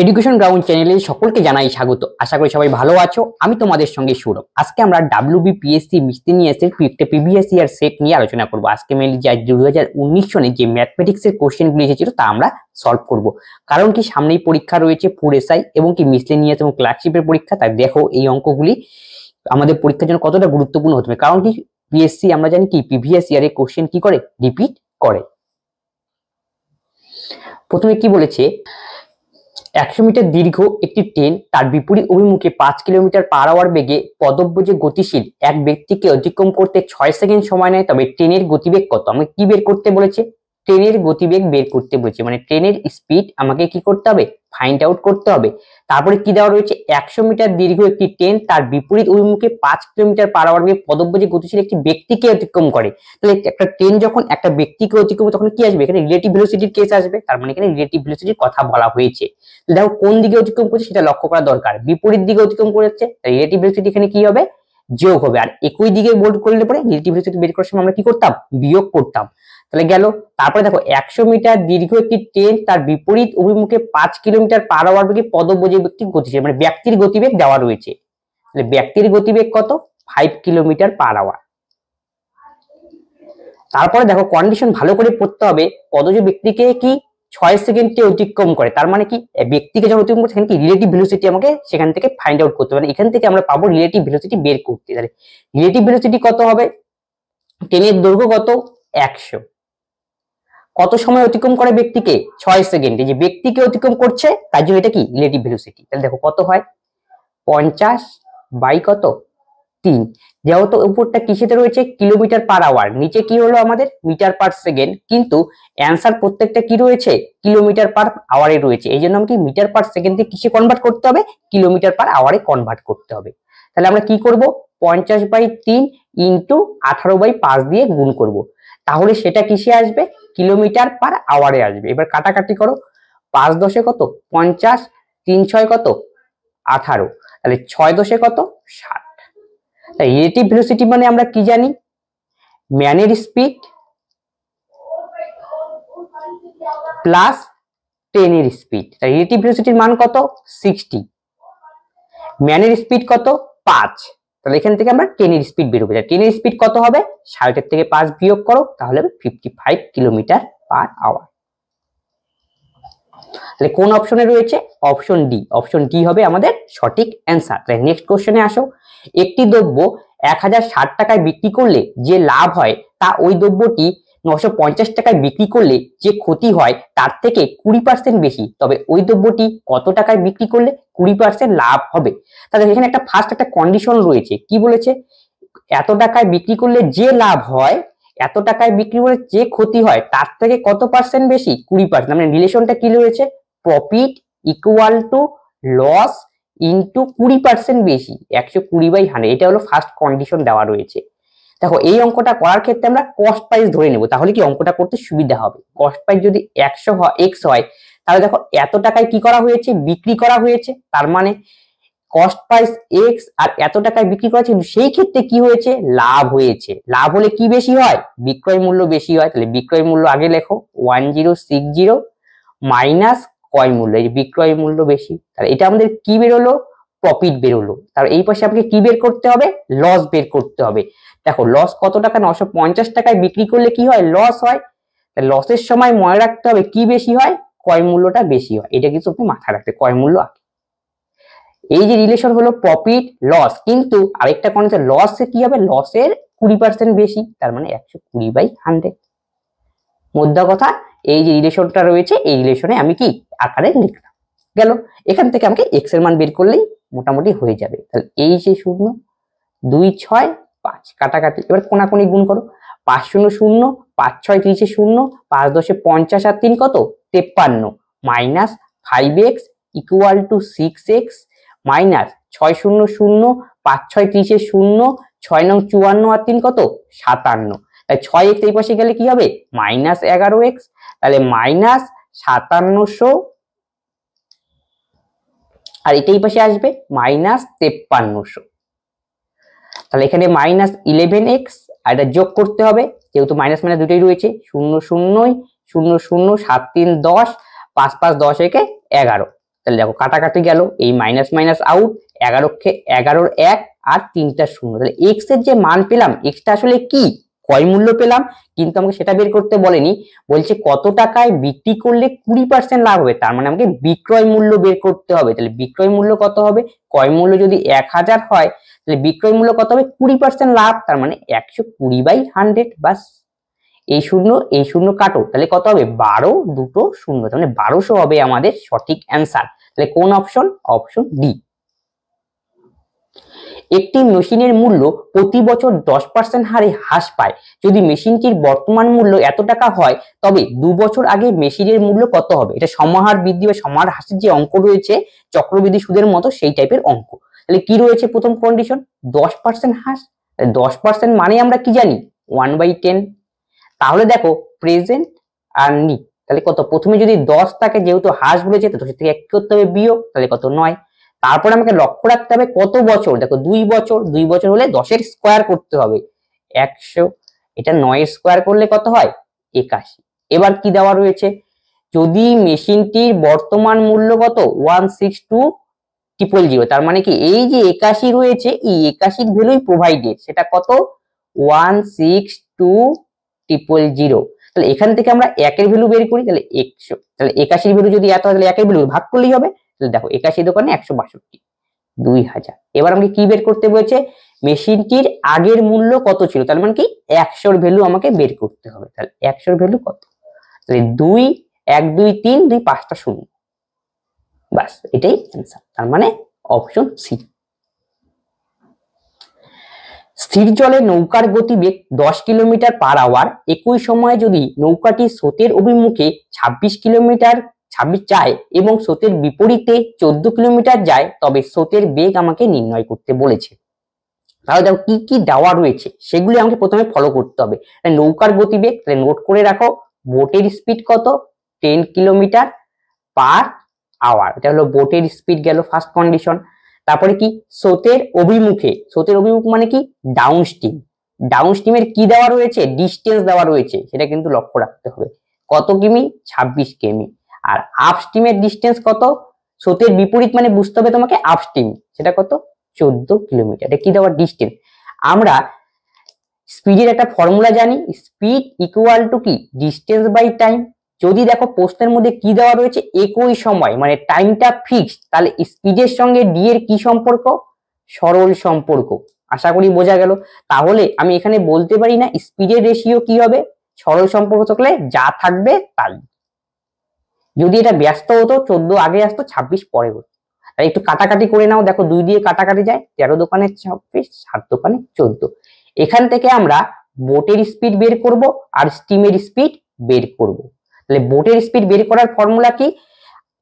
Education ground চ্যানেলে সকলকে জানাই স্বাগত। আশা করি সবাই ভালো আছো। আমি তোমাদের সঙ্গে সৌরভ। আজকে আমরা WBPSC মিসলেনিয়াসের একটা প্রিভিয়াস ইয়ার সেট নিয়ে আলোচনা করব। আজকে মেনলি যে 2019 সনে যে ম্যাথমেটিক্সের কোশ্চেনগুলো এসেছিল তা আমরা সলভ করব। কারণ কি সামনেই পরীক্ষা রয়েছে ফুড এসআই এবং কি মিসলেনিয়াস এবং ক্লার্কশিপের পরীক্ষা। তাই দেখো এই অঙ্কগুলি আমাদের পরীক্ষার জন্য কতটা গুরুত্বপূর্ণ হতে পারে। কারণ কি পিএসসি আমরা জানি কি প্রিভিয়াস ইয়ারের কোশ্চেন কি করে রিপিট করে। প্রথমে কি বলেছে, 100 মিটার দীর্ঘ একটি ট্রেন তার বিপরীত অভিমুখে 5 কিলোমিটার পার আওয়ার বেগে পদব্যজে গতিশীল এক ব্যক্তিকে অতিক্রম করতে 6 সেকেন্ড সময় নেয়। তবে ট্রেনের গতিবেগ কত? আমাকে কি বের করতে বলেছে? ট্রেনের গতিবেগ বের করতে বলেছে, মানে ট্রেনের স্পিড আমাকে কি করতে হবে? ফাইন্ড আউট করতে হবে। তারপরে কি দেওয়া রয়েছে? 100 মিটার দীর্ঘ একটি ট্রেন তার বিপরীত অভিমুখে 5 কিলোমিটার পার আওয়ার বেগে পদব্যজে গতিশীল একটি ব্যক্তিকে অতিক্রম করে। তাহলে একটা ট্রেন যখন একটা ব্যক্তিকে অতিক্রম তখন কি আসবে? এখানে রিলেটিভ ভেলোসিটির কেস আসবে। তার মানে এখানে রিলেটিভ ভেলোসিটির কথা বলা হয়েছে। দেখো কোন দিকে অতিক্রম করছে সেটা লক্ষ্য করা দরকার। বিপরীত দিকে অতিক্রম করেছে, রিলেটিভ ভেলোসিটি এখানে কি হবে? যোগ হবে। আর একই দিকে বোল্ড করলে পরে রিলেটিভ ভেলোসিটি বের করার সময় আমরা কি করতাম? বিয়োগ করতাম। তাহলে গেল। তারপরে দেখো 100 মিটার দীর্ঘ একটি ট্রেন তার বিপরীত অভিমুখে 5 কিলোমিটার পার আওয়ার বেগে পদব্যজে ব্যক্তি গতিশীল, মানে ব্যক্তির গতিবেগ দেওয়া রয়েছে। তাহলে ব্যক্তির গতিবেগ কত? 5 কিলোমিটার পার আওয়ার। তারপরে দেখো কন্ডিশন ভালো করে পড়তে হবে। পদজ ব্যক্তিকে কি 6 সেকেন্ডে অতিক্রম করে, তার মানে কি ব্যক্তিকে যখন অতিক্রম করছে সেখানে কি রিলেটিভ ভেলোসিটি আমাকে সেখান থেকে ফাইন্ড আউট করতে হবে। এখান থেকে আমরা পাবো রিলেটিভ ভেলোসিটি বের করতে। তাহলে রিলেটিভ ভেলোসিটি কত হবে? ট্রেনের দৈর্ঘ্য কত? 100। কত সময় অতিক্রম করে ব্যক্তিকে? 6 সেকেন্ড। এই যে ব্যক্তিকে অতিক্রম করছে তার জন্য এটা কি রিলেটিভ ভেলোসিটি। তাহলে দেখো কত হয়? 50 বাই কত? 3। যেহেতু উপরটা কিসেতে রয়েছে? কিলোমিটার পার আওয়ার, নিচে কি হলো আমাদের? Metre per second. কিন্তু অ্যান্সার প্রত্যেকটা কি রয়েছে? কিলোমিটার পার আওয়ারে রয়েছে। এই জন্য আমাকে মিটার পার সেকেন্ডে কিসে কনভার্ট করতে হবে? কিলোমিটার পার আওয়ারে কনভার্ট করতে হবে। তাহলে আমরা কি করব? 50 বাই 3 ইন্টু 18 বাই 5 দিয়ে গুণ করব। তাহলে সেটা কিসে আসবে? কিলোমিটার পার আওয়ারে আসবে। এবার কাটাকাটি করো। 5 দশে কত? 50, 3 6 কত? 18। তাহলে 6 দশে কত? 60। রিলেটিভ ভেলোসিটি মানে আমরা কি জানি? ম্যানের স্পিড প্লাস ট্রেনের স্পিড। রিলেটিভ ভেলোসিটির মান কত? 60। ম্যানের স্পিড কত? 5। তাহলে এখান থেকে আমরা ট্রেনের স্পিড বের হবে। ট্রেনের স্পিড কত হবে? 60 থেকে 5 বিয়োগ করো, তাহলে 55 কিলোমিটার পার আওয়ার। তাহলে কোন অপশনে রয়েছে? Option D. অপশন ডি হবে আমাদের সঠিক অ্যান্সার। তাহলে নেক্সট কোশ্চেনে আসো। একটি দ্রব্য 1060 টাকায় বিক্রি করলে যে লাভ হয় তা ওই দ্রব্যটি 950 টাকায় বিক্রি করলে যে ক্ষতি হয় তার থেকে 20% বেশি। তবে ওই দ্রব্যটি কত টাকায় বিক্রি করলে 20% লাভ হবে? তাহলে এখানে একটা ফার্স্ট একটা কন্ডিশন রয়েছে। কি বলেছে? এত টাকায় বিক্রি করলে যে লাভ হয়, এত টাকায় বিক্রি করে যে ক্ষতি হয় তার থেকে কত পার্সেন্ট বেশি? 20%। মানে রিলেশনটা কি রয়েছে? Profit equal to loss into 20% বেশি, 120/100। এটা হলো ফার্স্ট কন্ডিশন দেওয়া রয়েছে। দেখো এই অঙ্কটা করার ক্ষেত্রে আমরা কস্ট প্রাইস ধরে নেব, তাহলে কি অঙ্কটা করতে সুবিধা হবে। কস্ট প্রাইস যদি 100 হয়, এক্স হয়, তাহলে দেখো এত টাকায় কি করা হয়েছে? বিক্রি করা হয়েছে। তার মানে কস্ট প্রাইস এক্স আর এত টাকায় বিক্রি করা, কিন্তু সেই ক্ষেত্রে কি হয়েছে? লাভ হয়েছে। লাভ হলে কি বেশি হয়? বিক্রয় মূল্য বেশি হয়। তাহলে বিক্রয় মূল্য আগে লেখো 1060 মাইনাস ক্রয় মূল্য। এই বিক্রয় মূল্য বেশি, তাহলে এটা আমাদের কি বেরোলো? প্রফিট বেরোলো। তাহলে এই পাশে আমাকে কি বের করতে হবে? লস বের করতে হবে। দেখো লস কত টাকা? 950 টাকায় বিক্রি করলে কি হয়? লস হয়। লসের সময় মনে রাখতে হবে কি বেশি হয়? ক্রয় মূল্যটা বেশি হয়। এটা কিন্তু আপনি মাথায় রাখতে, ক্রয় মূল্য। এই যে রিলেশন হলো প্রফিট লস, কিন্তু আরেকটা কন্ডিশন, লসে কি হবে? লসের 20% বেশি, তার মানে 120/100। মোদ্দা কথা এই যে রিলেশনটা রয়েছে এই রিলেশনে আমি কি আকারে লিখলাম। গেল। এখান থেকে আমাকে এক্স এর মান বের করলেই মোটামুটি হয়ে যাবে। তাহলে এই যে 0 2 6 5 কাটাকাটি, এবার কোনাকুনি গুণ করো। 5 0 0 5 6 30 0 5 10 50 আর 3 কত? 53 minus 5x equal to 6x minus 6 0 0 5 6 30 0 6 9 54 আর 3 কত? 57। তাই 6x এই পাশে গেলে কি হবে? Minus 11x। তাহলে মাইনাস 5700, আর এটাই পাশে আসবে মাইনাস 5300। তাহলে এখানে মাইনাস 11x, আর এটা যোগ করতে হবে যেহেতু মাইনাস মাইনাস দুটোই রয়েছে। 0 0 0 0 7 3 10 5 5 10 একে 11। তাহলে দেখো কাটাকাটি গেল, এই মাইনাস মাইনাস আউট, 11 1 আর 3টা 0। তাহলে এক্স এর যে মান পেলাম, এক্সটা আসলে কি ক্রয় মূল্য পেলাম, কিন্তু আমাকে সেটা বের করতে বলেনি, বলছে কত টাকায় বিক্রি করলে 20% লাভ হবে, তার মানে আমাকে বিক্রয় মূল্য বের করতে হবে। তাহলে বিক্রয় মূল্য কত হবে, ক্রয় মূল্য যদি 1000 হয় তাহলে বিক্রয় মূল্য কত হবে, 20% লাভ, তার মানে 120/100। বাস, এই শূন্য কাটো, তাহলে কত হবে 12 দুটো শূন্য, তার মানে 1200 হবে আমাদের সঠিক অ্যান্সার। তাহলে কোন অপশন, অপশন ডি। একটি মেশিনের মূল্য প্রতি বছর 10% হারে হ্রাস পায়, যদি মেশিনটির বর্তমান মূল্য এত টাকা হয় তবে 2 বছর আগে মেশিনের মূল্য কত হবে। এটা সমাহার বৃদ্ধি বা সমাহার হ্রাসের যে অঙ্ক রয়েছে চক্রবৃদ্ধি সুদের মতো সেই টাইপের অঙ্ক। তাহলে কি রয়েছে প্রথম কন্ডিশন, 10% হ্রাস, 10% মানে আমরা কি জানি 1/10। তাহলে দেখো প্রেজেন্ট আর নি, তাহলে কত, প্রথমে যদি 10 থাকে, যেহেতু হ্রাস বলেছে তো 10 থেকে 1 করতে হবে বিয়োগ, তাহলে কত 9। তারপরে আমাকে লক্ষ্য রাখতে হবে কত বছর, দেখো 2 বছর, 2 বছর হলে 10 এর স্কোয়ার করতে হবে 100, এটা 9 এর স্কোয়ার করলে কত হয় 81। এবার কি দেওয়া রয়েছে, যদি মেশিনটির বর্তমান মূল্য কত 162,000, তার মানে কি এই যে 81 রয়েছে, এই 81 ভ্যালুই প্রোভাইডেড, সেটা কত 162,000। তাহলে এখান থেকে আমরা 1 এর ভ্যালু বের করি, তাহলে 100, তাহলে 81 ভ্যালু যদি এত হয় তাহলে 1 এর ভ্যালু ভাগ করলেই হবে। তাহলে দেখো 81 দোকানে 162, 2000। এবার আমাকে কি বের করতে বলেছে, মেশিনটির আগের মূল্য কত ছিল, তার মানে কি 100 এর ভ্যালু আমাকে বের করতে হবে। তাহলে 100 এর ভ্যালু কত, তাহলে 2 1 2 3 2 5টা 0। বাস, এটাই অ্যান্সার, তার মানে অপশন সি। স্থির জলে নৌকার গতিবেগ 10 কিলোমিটার/আওয়ার, একই সময়ে যদি নৌকাটি স্রোতের অভিমুখে 26 কিলোমিটার 26 যায় এবং স্রোতের বিপরীতে 14 কিলোমিটার যায়, তবে স্রোতের বেগ আমাকে নির্ণয় করতে বলেছে। তাহলে দেখো কি কি দেওয়া রয়েছে সেগুলি আমাকে প্রথমে ফলো করতে হবে। নৌকার গতিবেগ, তাহলে নোট করে রাখো, বোটের স্পিড কত 10 কিলোমিটার/আওয়ার, এটা হলো বোটের স্পিড গেল ফার্স্ট কন্ডিশন। তারপরে কি স্রোতের অভিমুখে, স্রোতের অভিমুখ মানে কি ডাউন স্ট্রিম, ডাউন স্ট্রিমের কি দেওয়া রয়েছে ডিস্টেন্স দেওয়া রয়েছে, সেটা কিন্তু লক্ষ্য রাখতে হবে, কত কিমি 26 কিমি। আর আপ স্ট্রিমের ডিস্টেন্স কত, স্রোতের বিপরীত মানে বুঝতে হবে তোমাকে আপ স্ট্রিম, সেটা কত 14 কিলোমিটার। এটা কি দেওয়া ডিস্টেন্স। আমরা স্পিডের একটা ফর্মুলা জানি, স্পিড ইকুয়াল টু কি ডিস্টেন্স বাই টাইম। যদি দেখো প্রশ্নের মধ্যে কি দেওয়া রয়েছে একই সময় মানে টাইমটা ফিক্সড, তাহলে স্পিডের সঙ্গে ডি এর কি সম্পর্ক, সরল সম্পর্ক। আশা করি বোঝা গেল। তাহলে আমি এখানে বলতে পারি না স্পিডের রেশিও কি হবে, সরল সম্পর্ক থাকলে যা থাকবে তাই। যদি এটা ব্যস্ত হতো 14 আগে আসতো 26 পরে হতো। তাই একটু কাটাকাটি করে নাও, দেখো 2 দিয়ে কাটাকাটি যায়, 13 দোকানে 26, 7 দোকানে 14। এখান থেকে আমরা বোটের স্পিড বের করব আর স্টিমের স্পিড বের করব। তাহলে বোটের স্পিড বের করার ফর্মুলা কি,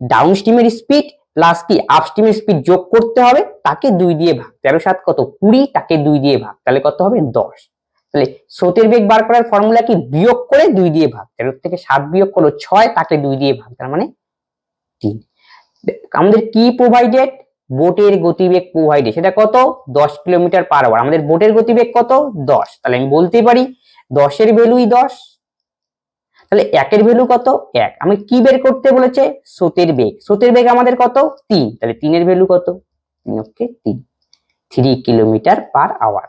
ডাউন স্ট্রিমের স্পিড প্লাস কি আপ স্ট্রিমের স্পিড যোগ করতে হবে, তাকে 2 দিয়ে ভাগ, 13 7 কত 20, তাকে 2 দিয়ে ভাগ, তাহলে কত হবে 10। তাহলে স্রোতের বেগ বার করার ফর্মুলা কি, বিয়োগ করে 2 দিয়ে ভাগ, 13 থেকে 7 বিয়োগ করলো 6, তাকে 2 দিয়ে ভাগ, তার মানে 3। আমাদের কি প্রোভাইডেড, বোটের গতিবেগ প্রোভাইডেড, সেটা কত 10 কিলোমিটার/আওয়ার। আমাদের বোটের গতিবেগ কত 10, তাহলে আমি বলতে পারি 10 এর ভ্যালুই 10। তাহলে 1 এর ভ্যালু কত 1, আমি কি বের করতে বলেছে স্রোতের বেগ, স্রোতের বেগ আমাদের কত 3, তাহলে 3 এর ভ্যালু কত 3 ওকে 3 কিলোমিটার/আওয়ার।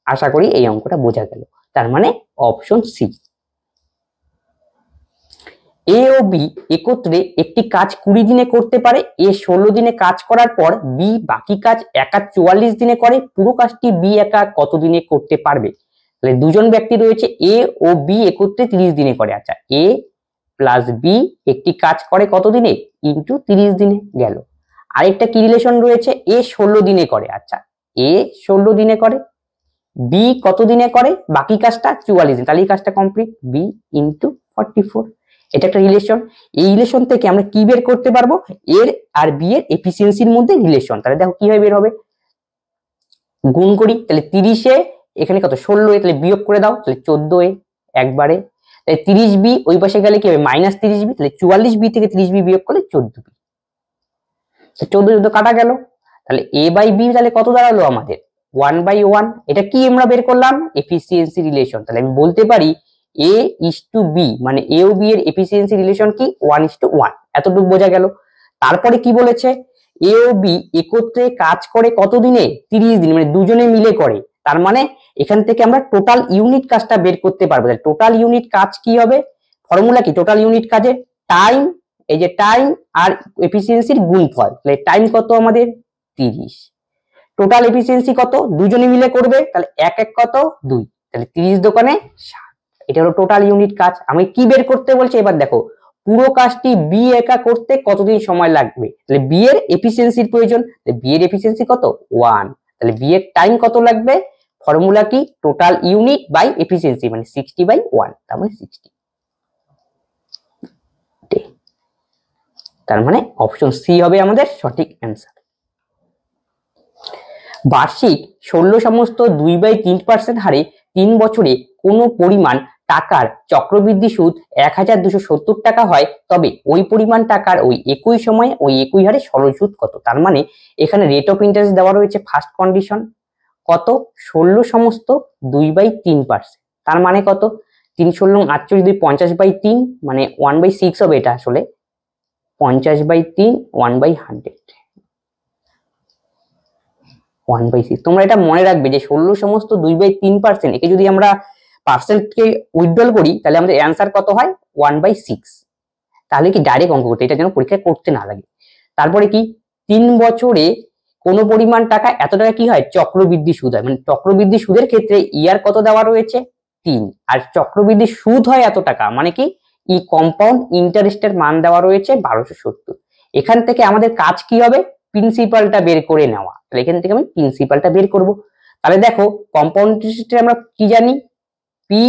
আশা করি এই অঙ্কটা বোঝা গেল, তার মানে অপশন সি। এ ও বি একত্রে একটি কাজ 20 দিনে করতে পারে, এ 16 দিনে কাজ করার পর বি বাকি কাজ একা 44 দিনে করে, পুরো কাজটি বি একা কত দিনে করতে পারবে। তাহলে দুজন ব্যক্তি রয়েছে এ ও বি একত্রে 30 দিনে করে। আচ্ছা এ প্লাস বি একটি কাজ করে কত দিনে ইন্টু 30 দিনে গেল। আরেকটা কি রিলেশন রয়েছে, এ 16 দিনে করে, আচ্ছা এ 16 দিনে করে, বি কত দিনে করে বাকি কাজটা 44 দিন, তাহলে এই কাজটা কমপ্লিট, বি ইন্টু 44। এটা একটা রিলেশন। এই রিলেশন থেকে আমরা কি বের করতে পারবো, এর আর বি এর এফিসিয়েন্সির মধ্যে রিলেশন। তাহলে দেখো কিভাবে বের হবে, গুণ করি, তাহলে 30 এ এখানে কত 16 এ, তাহলে বিয়োগ করে দাও, তাহলে 14 এ একবারে, তাহলে 30 বি ওই পাশে গেলে কি হবে -30 বি, তাহলে 44 বি থেকে 30 বি বিয়োগ করলে 14 বি, 14 কাটা গেল। তাহলে এ বাই বি তাহলে কত দাঁড়ালো আমাদের 1/1। এটা কি আমরা বের করলাম এফিসিয়েন্সি রিলেশন। তাহলে আমি বলতে পারি এ ইস টু বি মানে এ ও বি এর এফিসিয়েন্সি রিলেশন কি 1:1, এতটুকু বোঝা গেল। তারপরে কি বলেছে, এ ও বি একত্রে কাজ করে কত দিনে, 30 দিন, মানে দুজনে মিলে করে। তার মানে এখান থেকে আমরা টোটাল ইউনিট কাজটা বের করতে পারবো। টোটাল ইউনিট কাজ কি হবে, ফর্মুলা কি, টোটাল ইউনিট কাজের টাইম, এই যে টাইম আর এফিসিয়েন্সির গুণফল, তাহলে টাইম কত আমাদের 30, টোটাল এফিসিয়েন্সি কত, দুজনে মিলে করবে, তাহলে এক এক কত 2, তাহলে 30 দোকানে 60, এটা হলো টোটাল ইউনিট কাজ। আমি কি বের করতে বলছি এবার দেখো, পুরো কাজটি বি একা করতে কতদিন সময় লাগবে, তাহলে বি এর এফিসিয়েন্সির প্রয়োজন, বি এর এফিসিয়েন্সি কত 1, তাহলে বি এর টাইম কত লাগবে, ফর্মুলা কি, টোটাল ইউনিট বাই এফিসিয়েন্সি, মানে 60/1, তার মানে 60। তার মানে অপশন সি হবে আমাদের সঠিক অ্যান্সার। বার্ষিক 16 সমস্ত 2/3% হারে 3 বছরে কোনো পরিমাণ টাকার চক্রবৃদ্ধি সুদ 1270 টাকা হয়, তবে ওই পরিমাণ টাকার ওই একই সময়ে ওই একই হারে সরল সুদ কত। তার মানে এখানে রেট অফ ইন্টারেস্ট দেওয়া রয়েছে, ফার্স্ট কন্ডিশন কত, 16 সমস্ত 2/3%, তার মানে কত, 3 ষোলো 48, যদি 50/3 মানে 1/6 হবে, এটা আসলে 50/3 1/100, 1/6। তোমরা এটা মনে রাখবে যে 16 সমস্ত 2/3%, একে যদি আমরা পার্সেন্টকে উইথড্রল করি তাহলে আমাদের অ্যান্সার কত হয় 1/6। তাহলে কি ডাইরেক্ট অঙ্ক করতে, এটা যেন পরীক্ষায় করতে না লাগে। তারপরে কি, 3 বছরে কোনো পরিমাণ টাকা এত টাকা কি হয়, চক্রবৃদ্ধি সুদ হয়, মানে চক্রবৃদ্ধি সুদের ক্ষেত্রে ইয়ার কত দেওয়া রয়েছে 3, আর চক্রবৃদ্ধি সুদ হয় এত টাকা, মানে কি ই কম্পাউন্ড ইন্টারেস্টের মান দেওয়া রয়েছে 1270। এখান থেকে আমাদের কাজ কি হবে, প্রিন্সিপালটা বের করে নেওয়া, তাহলে এখান থেকে আমি প্রিন্সিপালটা বের করব। তাহলে দেখো কম্পাউন্ড ইন্টারেস্টে আমরা কি জানি, পি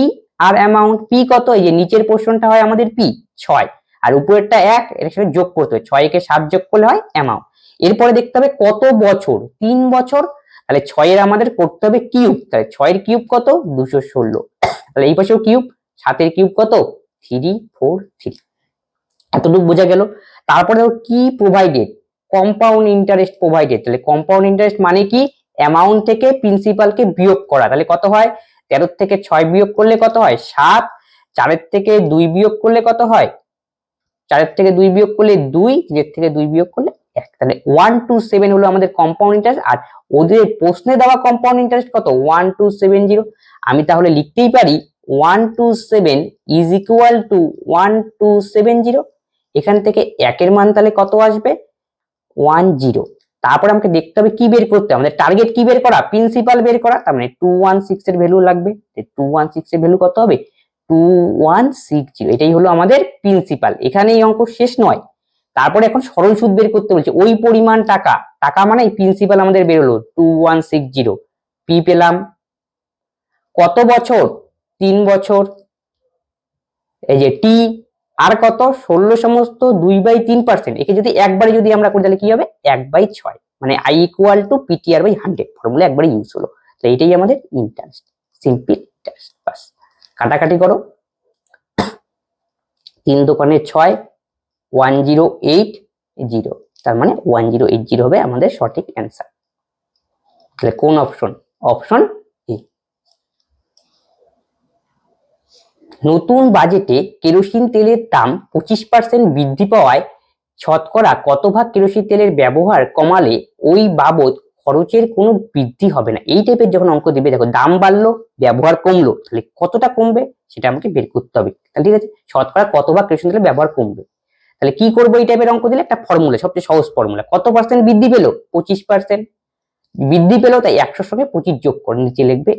আর অ্যামাউন্ট, পি কত, এই যে নিচের পোর্শনটা হয় আমাদের পি 6, আর উপরেরটা 1, এর সাথে যোগ করতে হবে, 6 কে 7 যোগ করলে হয় অ্যামাউন্ট। এরপরে দেখতে হবে কত বছর, 3 বছর, তাহলে 6 এর আমাদের করতে হবে কিউব, তাহলে 6 এর কিউব কত 216, তাহলে এই পাশেও কিউব, 7 এর কিউব কত 343, এতটুকু বোঝা গেল। তারপরে কি প্রোভাইডেড, কম্পাউন্ড ইন্টারেস্ট প্রোভাইডেড, তাহলে কম্পাউন্ড ইন্টারেস্ট মানে কি, অ্যামাউন্ট থেকে প্রিন্সিপালকে বিয়োগ করা, তাহলে কত হয় 13 থেকে 6 বিয়োগ করলে কত হয় 7, 4 থেকে 2 বিয়োগ করলে কত হয়, 4 থেকে 2 বিয়োগ করলে 2, 3 থেকে 2 বিয়োগ করলে 1, তাহলে 127 হলো আমাদের কম্পাউন্ড ইন্টারেস্ট। আর ওদের প্রশ্নে দেওয়া কম্পাউন্ড ইন্টারেস্ট কত 1270, আমি তাহলে লিখতেই পারি 127 ইজ ইকুয়াল টু 1270। এখান থেকে 1 এর মান তাহলে কত আসবে 10। তারপরে আমাকে দেখতে হবে কি বের করতে, আমাদের টার্গেট কি বের করা, প্রিন্সিপাল বের করা, তার মানে 216 এর ভ্যালু লাগবে, 216 এর ভ্যালু কত হবে 2160, এটাই হলো আমাদের প্রিন্সিপাল। এখানে এই অঙ্ক শেষ নয়, তারপরে এখন সরল সুদ বের করতে বলছে, ওই পরিমাণ টাকা, টাকা মানে প্রিন্সিপাল আমাদের বের হলো 2160, পি পেলাম, কত বছর 3 বছর, এই যে টি, আর কত 16 সমস্ত 2/3%, একে যদি একবারে যদি আমরা করি তাহলে কি হবে 1/6, মানে i equal to PTR/100, formula একবারে ইউজ হলো। তো এটাই আমাদের ইন্টারেস্ট, সিম্পল ইন্টারেস্ট, বাস কাটাকাটি করো, 3 দোকানে 6, 1080, তার মানে 1080 হবে আমাদের সঠিক অ্যান্সার। তাহলে কোন অপশন, অপশন এ। নতুন বাজেটে কেরোসিন তেলের দাম 25% বৃদ্ধি পাওয়ায় শতকরা কত ভাগ কেরোসিন তেলের ব্যবহার কমালে ওই বাবদ খরচের কোনো বৃদ্ধি হবে না। এই টাইপের যখন অঙ্ক দিবে, দেখো দাম বাড়লো ব্যবহার কমলো, তাহলে কতটা কমবে সেটা আমাকে বের করতে হবে। তাহলে ঠিক আছে, শতকরা কত ভাগ কেরোসিন তেলের ব্যবহার কমবে, তাহলে কি করবো এই টাইপের অঙ্ক দিলে, একটা ফর্মুলা, সবচেয়ে সহজ ফর্মুলা, কত পার্সেন্ট বৃদ্ধি পেলো 25% বৃদ্ধি পেলো, তাই 100 সঙ্গে 25 যোগ করে নিচে লিখবে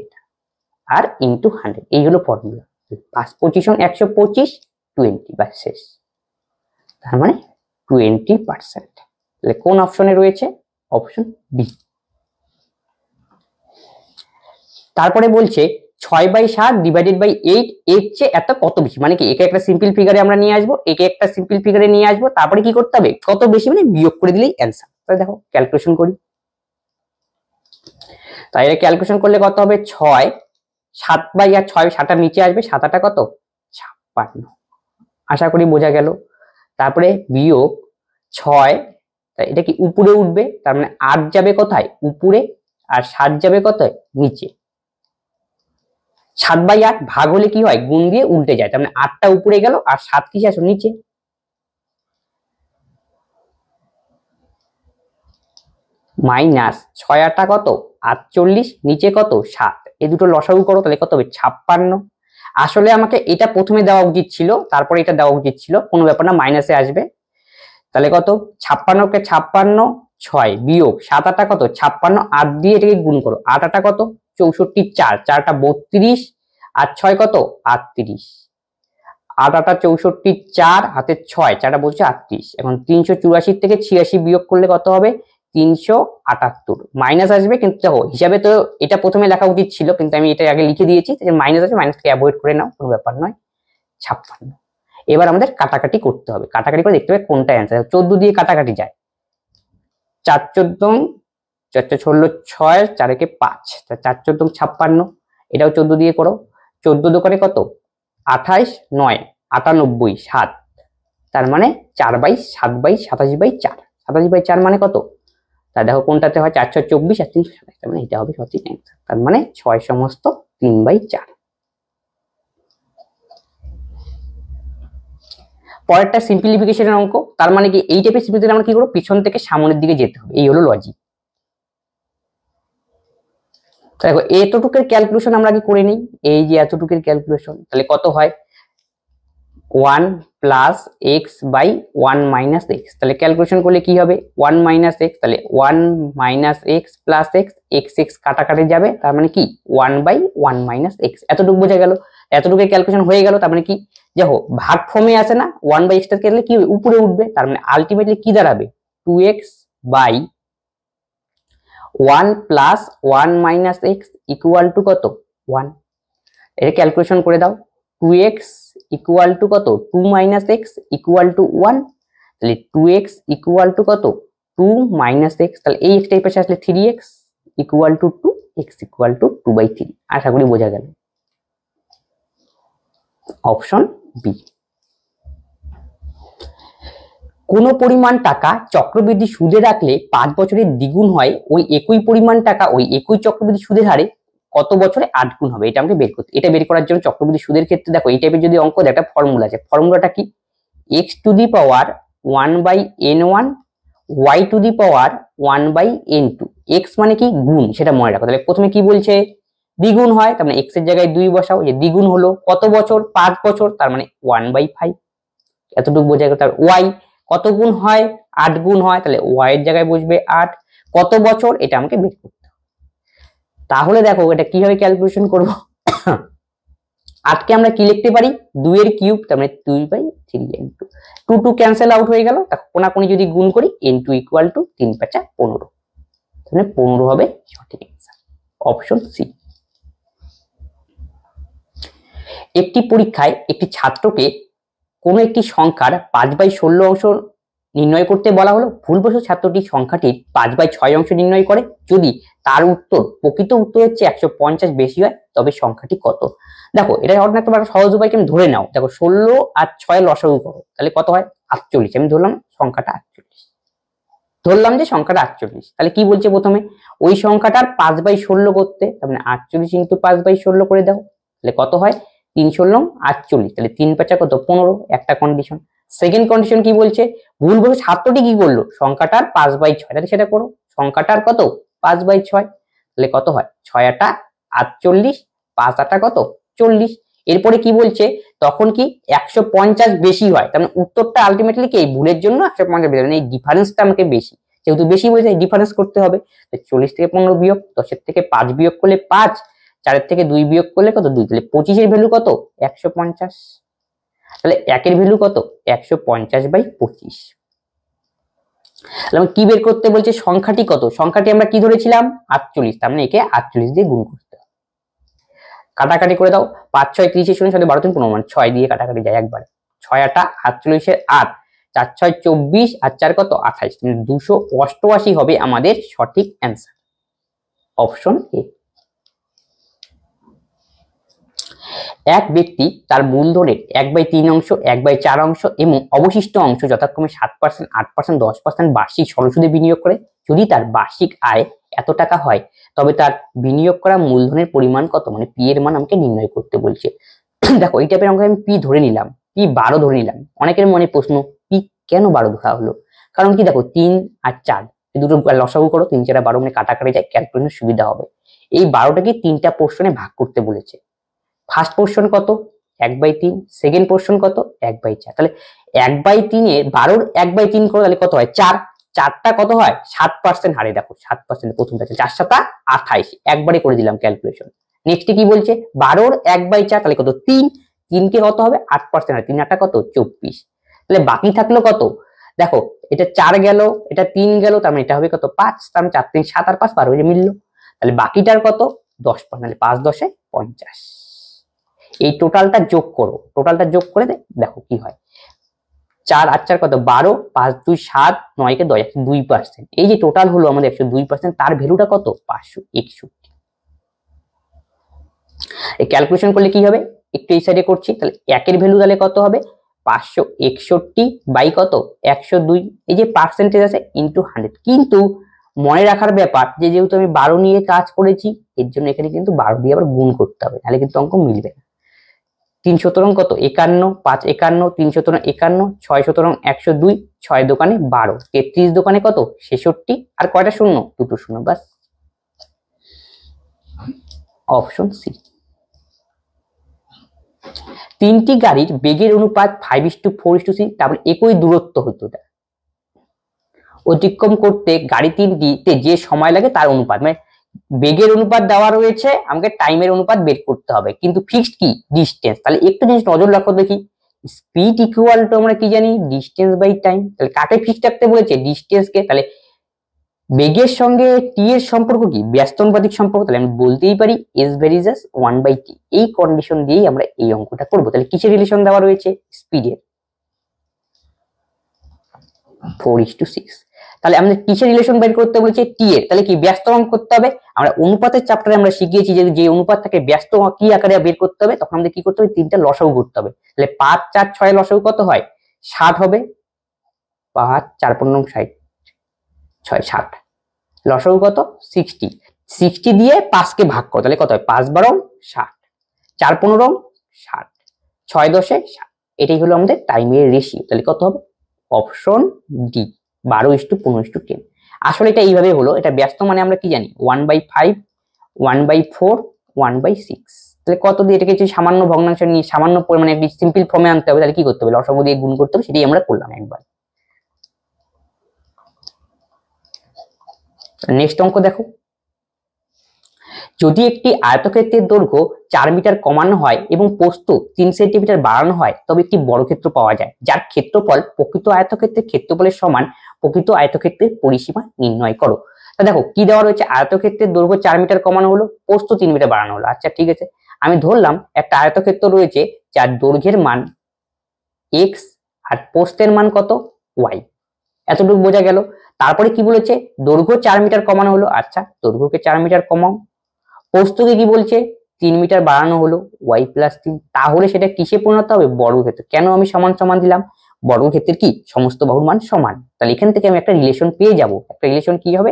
আর ইন্টু 100, এই হলো ফর্মুলা। 5 25 125, 20, বাস শেষ, তার মানে 20%। তাহলে কোন অপশনে রয়েছে, অপশন বি। তারপরে বলছে 6/7 ডিভাইডেড বাই 8 এর চেয়ে এত কত বেশি, মানে কি একে একটা সিম্পল ফিগারে আমরা নিয়ে আসবো, একে একটা সিম্পল ফিগারে নিয়ে আসবো, তারপরে কি করতে হবে কত বেশি মানে বিয়োগ করে দিলেই অ্যান্সার। তাহলে দেখো ক্যালকুলেশন করি, তাই এটা ক্যালকুলেশন করলে কত হবে 6, 7/6, 7টা নিচে আসবে, 7 কত 56, আশা করি বোঝা গেল। তারপরে বিয়োগ 6, এটা কি উপরে উঠবে, তার মানে 8 যাবে কোথায় উপরে, আর 7 যাবে কোথায় নিচে, 7/8 ভাগ হলে কি হয় গুণ দিয়ে উল্টে যায়, তার মানে 8টা উপরে গেল আর 7 কি আসো নিচে, মাইনাস 6 8 কত 48, নিচে কত 7, এই দুটো লসাগু করো তাহলে কত হবে 56। আসলে আমাকে এটা প্রথমে দেওয়া উচিত ছিল, তারপরে এটা দেওয়া উচিত ছিল, কোনো ব্যাপার না, মাইনাসে আসবে। তাহলে কত 56 কে 56 6 বিয়োগ 7 8 কত 56, 8 দিয়ে এটাকে গুণ করো, 8 8 কত 64, 4 4টা 32 আর 6 কত 38, 8 8 64, 4 হাতে 6 4টা বলছে 38। এখন 384 থেকে 86 বিয়োগ করলে কত হবে 378, মাইনাস আসবে, কিন্তু দেখো হিসাবে তো এটা প্রথমে লেখা উচিত ছিল, কিন্তু আমি এটা আগে লিখে দিয়েছি, মাইনাস আছে, মাইনাসকে অ্যাভয়েড করে নাও, কোনো ব্যাপার নয়। 56। এবার আমাদের কাটাকাটি করতে হবে, কাটাকাটি করে দেখতে হবে কোনটা অ্যান্সার। 14 দিয়ে কাটাকাটি যায়, 4 14 4 4 16 6 4 একে 5, 4 14 56, এটাও 14 দিয়ে করো, 14 দোকানে কত 28 9 98 7, তার মানে 4/7/27/4, 27/4 মানে কত, তা দেখো কোনটাতে হয় 4 6 24 আর 327, তার মানে এটা হবে সঠিক অ্যান্সার, তার মানে 6 সমস্ত 3/4। পরেরটা সিম্পলিফিকেশনের অঙ্ক, তার মানে কি এই টাইপের সিম্পলিফিকেশন আমরা কি করব, পিছন থেকে সামনের দিকে যেতে হবে, এই হলো লজিক। দেখো এতটুকুর ক্যালকুলেশন আমরা কি করে নিই, এই যে এতটুকুর ক্যালকুলেশন, তাহলে কত হয় 1 plus X by 1 minus X, তাহলে ক্যালকুলেশন করলে কি হবে 1 মাইনাস এক্স, তাহলে 1 minus X plus X, X X কাটাকাটি যাবে, তার মানে কি 1/1 মাইনাস এক্স, এতটুকু বোঝা গেল, এতটুকু ক্যালকুলেশন হয়ে গেল। তার মানে কি দেখো ভাগ ফর্মে আসে না, 1/x টা করলে কি উপরে উঠবে, তার মানে আলটিমেটলি কি দাঁড়াবে 2x by 1 plus 1 minus X equal to কত 1, এটা ক্যালকুলেশন করে দাও, 2x ইকুয়াল টু কত 2 মাইনাস এক্স ইকুয়াল টু 1, তাহলে 2x ইকুয়াল টু কত 2 মাইনাস এক্স, তাহলে এই এক্সটা এই পাশে আসলে 3x equal to 2, x equal to 2/3। আশা করি বোঝা গেল, অপশন বি। কোন পরিমাণ টাকা চক্রবৃদ্ধি সুদে রাখলে 5 বছরে দ্বিগুণ হয়, ওই একই পরিমাণ টাকা ওই একই চক্রবৃদ্ধি সুদের হারে কত বছরে 8 গুণ হবে, এটা আমাকে বের করতে। এটা বের করার জন্য চক্রবৃদ্ধি সুদের ক্ষেত্রে দেখো এই টাইপের যদি অঙ্ক দেয়, একটা ফর্মুলা আছে, ফর্মুলাটা কি x to the power 1/n1 y to the power 1/n2, x মানে কি গুণ, সেটা মনে রাখো। তাহলে প্রথমে কি বলছে দ্বিগুণ হয়, তার মানে x এর জায়গায় 2 বসাও, যে দ্বিগুণ হলো কত বছর 5 বছর, তার মানে 1/5, এতটুকু বোঝা গেল। তার y কত গুণ হয় 8 গুণ হয়, তাহলে y এর জায়গায় বসবে 8, কত বছর এটা আমাকে বের করতে হবে। তাহলে দেখো এটা কিভাবে ক্যালকুলেশন করব, 8 কে আমরা কি লিখতে পারি 2 এর কিউব, তার মানে 2/3n2, 2 2 ক্যান্সেল আউট হয়ে গেল, দেখো কোনাকুনি যদি গুণ করি n2 ইকুয়াল টু 3 5 15, তাহলে 15 হবে সঠিক অ্যান্সার, অপশন সি। একটি পরীক্ষায় একটি ছাত্রকে কোনো একটি সংখ্যার 5/16 অংশ নির্ণয় করতে বলা হলো, ভুলবশত ছাত্রটি সংখ্যাটির 5/6 অংশ নির্ণয় করে, যদি তার উত্তর প্রকৃত উত্তরের চেয়ে 150 বেশি হয় তবে সংখ্যাটি কত। দেখো এটা অন্য একটা সহজ উপায়কে আমি ধরে নাও, দেখো 16 আর 6 লসাগু করো, তাহলে কত হয় 48, আমি ধরলাম সংখ্যাটা 48, ধরলাম যে সংখ্যাটা 48, তাহলে কি বলছে প্রথমে ওই সংখ্যাটার 5/16 করতে, তার মানে 48 ইন্টু 5/16 করে দাও, তাহলে কত হয় 3 16 48, তাহলে 3 5 কত 15, একটা কন্ডিশন। সেকেন্ড কন্ডিশন কি বলছে, ভুলবশত ছাত্রটি কি করলো সংখ্যাটার 5/6, তাহলে সেটা করো, সংখ্যাটার কত 5/6, তাহলে কত হয় 6 8 48, 5 8 কত 40। এরপরে কি বলছে তখন কি 150 বেশি হয়, তার মানে উত্তরটা আলটিমেটলি কি এই ভুলের জন্য 150 বেশি, মানে এই ডিফারেন্সটা আমাকে বেশি, যেহেতু বেশি বলেছে ডিফারেন্স করতে হবে, 40 থেকে 15 বিয়োগ, 10 এর থেকে 5 বিয়োগ করলে 5, 4 এর থেকে 2 বিয়োগ করলে কত 2, তাহলে 25 এর ভ্যালু কত 150, তাহলে 1 এর ভ্যালু কত 150/25। তাহলে কি বের করতে বলছে সংখ্যাটি কত, সংখ্যাটি আমরা কি ধরেছিলাম 48, তার মানে একে 48 দিয়ে গুণ করতে হবে। কাটাকাটি করে দাও, 5 6 30 এর সঙ্গে 12 3 15, 6 দিয়ে কাটাকাটি যায় একবারে, 6 8 48 এর 8, 4 6 24 আর 4 কত 28, 288 হবে আমাদের সঠিক অ্যান্সার, অপশন এ। এক ব্যক্তি তার মূলধনের 1/3 অংশ 1/4 অংশ এবং অবশিষ্ট অংশ যথাক্রমে 7%, 8%, 10% বার্ষিক সরল সুদে বিনিয়োগ করে, যদি তার বার্ষিক আয় এত টাকা হয় তবে তার বিনিয়োগ করা মূলধনের পরিমাণ কত, মানে পি এর মান আমাকে নির্ণয় করতে বলছে। দেখো এই টাইপের অঙ্ক আমি পি ধরে নিলাম, পি 12 ধরে নিলাম, অনেকের মনে প্রশ্ন পি কেন 12 ধরা হলো, কারণ কি দেখো 3 আর 4 দুটো লসাগু করো, 3 4 12 মানে কাটাকাটি যায়, ক্যালকুলেশন সুবিধা হবে। এই 12টাকে 3টা পোর্শনে ভাগ করতে বলেছে। ফার্স্ট পোর্শন কত 1/3, সেকেন্ড পোর্শন কত 1/4। তাহলে 1/3 এ 12 1/3 করো তাহলে কত হয় 4, 4টা কত হয় 7% হারে, দেখো 7% প্রথমটা 4 7 28, একবারে করে দিলাম ক্যালকুলেশন। নেক্সট কি বলছে 12 1/4 তাহলে কত 3, 3 কে কত হবে 8% হারে, 3 8 কত 24। তাহলে বাকি থাকলো কত, দেখো এটা 4 গেল, এটা 3 গেল, তার মানে এটা হবে কত 5, তার মানে 4 3 7 আর 5 12 মিললো। তাহলে বাকিটার কত 10%, তাহলে 5 10 এ 50। এই টোটালটা যোগ করো, টোটালটা যোগ করে দেখো কি হয়, 4 আর 4 কত 12, 5 2 7, 9 কে 10, 2%। এই যে টোটাল হলো আমাদের 102%, তার ভ্যালুটা কত 561। এই ক্যালকুলেশন করলে কি হবে, একটু এই সাইডে করছি, তাহলে একের ভ্যালু তাহলে কত হবে 561 বাই কত 102, এই যে পার্সেন্টেজ আছে ইনটু 100। কিন্তু মনে রাখার ব্যাপার যে যেহেতু আমি 12 নিয়ে কাজ করেছি, এর জন্য এখানে কিন্তু 12 দিয়ে আবার গুণ করতে হবে, তাহলে কিন্তু অঙ্ক মিলবে না। 3 17 কত 51, 5 51, 3 17 51, 6 17 102, 6 দোকানে 12, 33 দোকানে কত 66, আর কয়টা শূন্য দুটো শূন্য, বাস। Option C. তিনটি গাড়ির বেগের অনুপাত 5:4:6, তারপর একই দূরত্ব হতো, অতিক্রম করতে গাড়ি তিনটিতে যে সময় লাগে তার অনুপাত, মানে বেগের অনুপাত দেওয়া রয়েছে, আমাকে টাইমের অনুপাত বের করতে হবে, কিন্তু ফিক্সড কি ডিস্টেন্স। তাহলে একটু জিনিস নজর রাখো দেখি, স্পিড ইকুয়াল টু আমরা কি জানি ডিস্টেন্স বাই টাইম। তাহলে কাকে ফিক্সড রাখতে বলেছে ডিস্টেন্স কে, তাহলে বেগের সঙ্গে টি এর সম্পর্ক কি ব্যস্তানুপাতিক সম্পর্ক, তাহলে আমি বলতেই পারি s ভ্যারিজাস 1/t। এই কন্ডিশন দিয়েই আমরা এই অঙ্কটা করব। তাহলে কিসের রিলেশন দেওয়া রয়েছে স্পিডের 4:6। তাহলে আমাদের কিসের রিলেশন বের করতে বলেছে টি এর, তাহলে কি ব্যস্ত অঙ্ক করতে হবে। আমরা অনুপাতের চ্যাপ্টারে আমরা শিখিয়েছি যে অনুপাত থাকে ব্যস্ত কি আকারে বের করতে হবে, তখন আমাদের কি করতে হবে তিনটা লসাগু করতে হবে। তাহলে 5 4 6 লসাগু কত হয় 60 হবে, 5 4 15 60, 6 60, লসাগু কত 60, 60 দিয়ে 5 কে ভাগ করো তাহলে কত হয় 5 12 60, 4 15 60, 6 10 60। এটাই হলো আমাদের টাইমের রেশিও। তাহলে কত হবে অপশন ডি 12:15:10। আসলে এটা এইভাবে হলো, এটা ব্যস্ত মানে আমরা কি জানি 1/5, 1/4, 1/6। তাহলে কত দিয়ে এটাকে সামান্য ভগ্নাংশ নিয়ে সামান্য পরিমাণে একটি সিম্পল ফর্মে আনতে হবে, তাহলে কি করতে হবে লসাগু দিয়ে গুণ করতে হবে, সেটাই আমরা করলাম একবার। নেক্সট অঙ্ক দেখো, যদি একটি আয়তক্ষেত্রের দৈর্ঘ্য 4 মিটার কমানো হয় এবং প্রস্থ 3 সেন্টিমিটার বাড়ানো হয়, তবে একটি বর্গক্ষেত্র পাওয়া যায় যার ক্ষেত্রফল প্রকৃত আয়তক্ষেত্রের ক্ষেত্রফলের সমান। প্রকৃত আয়তক্ষেত্রের পরিসীমা নির্ণয় করো। তা দেখো কি দেওয়া রয়েছে, আয়তক্ষেত্রের দৈর্ঘ্য 4 মিটার কমানো হলো, প্রস্থ 3 মিটার বাড়ানো হলো। আচ্ছা ঠিক আছে, আমি ধরলাম একটা আয়তক্ষেত্র রয়েছে যার দৈর্ঘ্যের মান x আর প্রস্থের মান কত y, এতটুকু বোঝা গেল। তারপরে কি বলেছে দৈর্ঘ্য 4 মিটার কমানো হলো, আচ্ছা দৈর্ঘ্যকে 4 মিটার কমাও, প্রস্থকে কি বলছে 3 মিটার বাড়ানো হলো y + 3, তাহলে সেটা কিসে পরিণত হবে বর্গক্ষেত্র। কেন আমি সমান সমান দিলাম, বর্গক্ষেত্রের কি সমস্ত বাহুর মান সমান। তাহলে এখান থেকে আমি একটা রিলেশন পেয়ে যাব, একটা রিলেশন কি হবে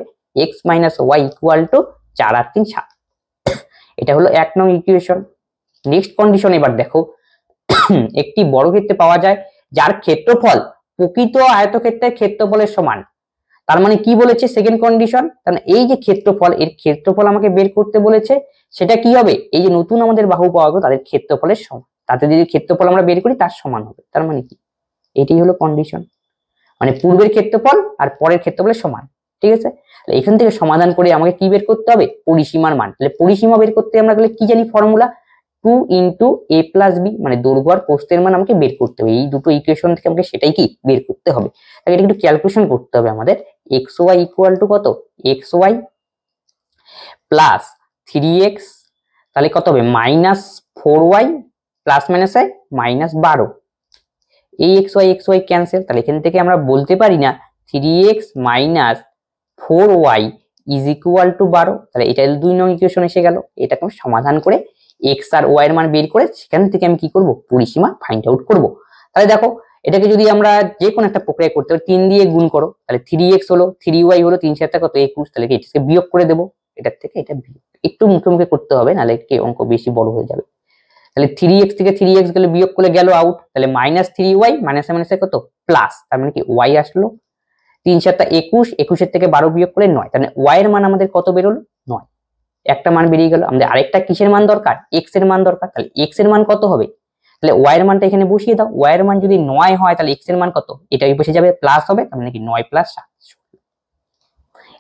x - y = 4 আর 3 7। এটা হলো 1 নং ইকুয়েশন। নেক্সট কন্ডিশন এবার দেখো, একটি বর্গক্ষেত্র পাওয়া যায় যার ক্ষেত্রফল প্রকৃত আয়তক্ষেত্রের ক্ষেত্রফলের সমান। তার মানে কি বলেছে সেকেন্ড কন্ডিশন, কারণ এই যে ক্ষেত্রফল এর ক্ষেত্রফল আমাকে বের করতে বলেছে, সেটা কি হবে এই যে নতুন আমাদের বাহু পাওয়া গেল তাদের ক্ষেত্রফলের সমান, তাতে যদি ক্ষেত্রফল আমরা বের করি তার সমান হবে। তার মানে কি এটাই হলো কন্ডিশন, মানে পূর্বের ক্ষেত্রফল আর পরের ক্ষেত্রফলের সমান। ঠিক আছে, তাহলে এখান থেকে সমাধান করে আমাকে কি বের করতে হবে পরিসীমার মান। তাহলে পরিসীমা বের করতে আমরা গেলে কি জানি ফর্মুলা 2 * a + b, মানে দৈর্ঘ্য আর প্রস্থের মান আমাকে বের করতে হবে। এই দুটো ইকুয়েশন থেকে আমাকে সেটাই কি বের করতে হবে। তাহলে এটা একটু ক্যালকুলেশন করতে হবে আমাদের। xy = কত xy প্লাস 3x, তাহলে কত হবে -4y ± -12। এই xy ক্যান্সেল, তাহলে এখান থেকে আমরা বলতে পারি না 3x - 4y = 12। তাহলে এটা 2 নং ইকুয়েশন এসে গেল। এটাকে আমি সমাধান করে x আর y এর মান বের করে সেখান থেকে আমি কি করব পরিসীমা ফাইন্ড আউট করব। তাহলে দেখো এটাকে যদি আমরা যে কোনো একটা প্রক্রিয়া করতে পারি, 3 দিয়ে গুণ করো, তাহলে 3x হলো 3y হলো 3 7 কত 21, তাহলে এটাকে বিয়োগ করে দেব, এটার থেকে এটা বিয়োগ একটু মুখে মুখে করতে হবে, নাহলে কি অঙ্ক বেশি বড় হয়ে যাবে। তাহলে 3x থেকে 3x গেলে বিয়োগ করলে গেল আউট, তাহলে -3y মাইনাসে মাইনাসে কত প্লাস, তার মানে কি y আসলো 3 7 21, 21 থেকে 12 বিয়োগ করলে 9, তাহলে y এর মান আমাদের কত বেরোলো? 9। একটা মান বেরিয়ে গেল। আমাদের আরেকটা কিসের মান দরকার? x এর মান দরকার। তাহলে x এর মান কত হবে? তাহলে y এর মানটা এখানে বসিয়ে দাও। y এর মান যদি 9 হয় তাহলে x এর মান কত? এটাই বসে যাবে, প্লাস হবে, তার মানে কি 9 + 7।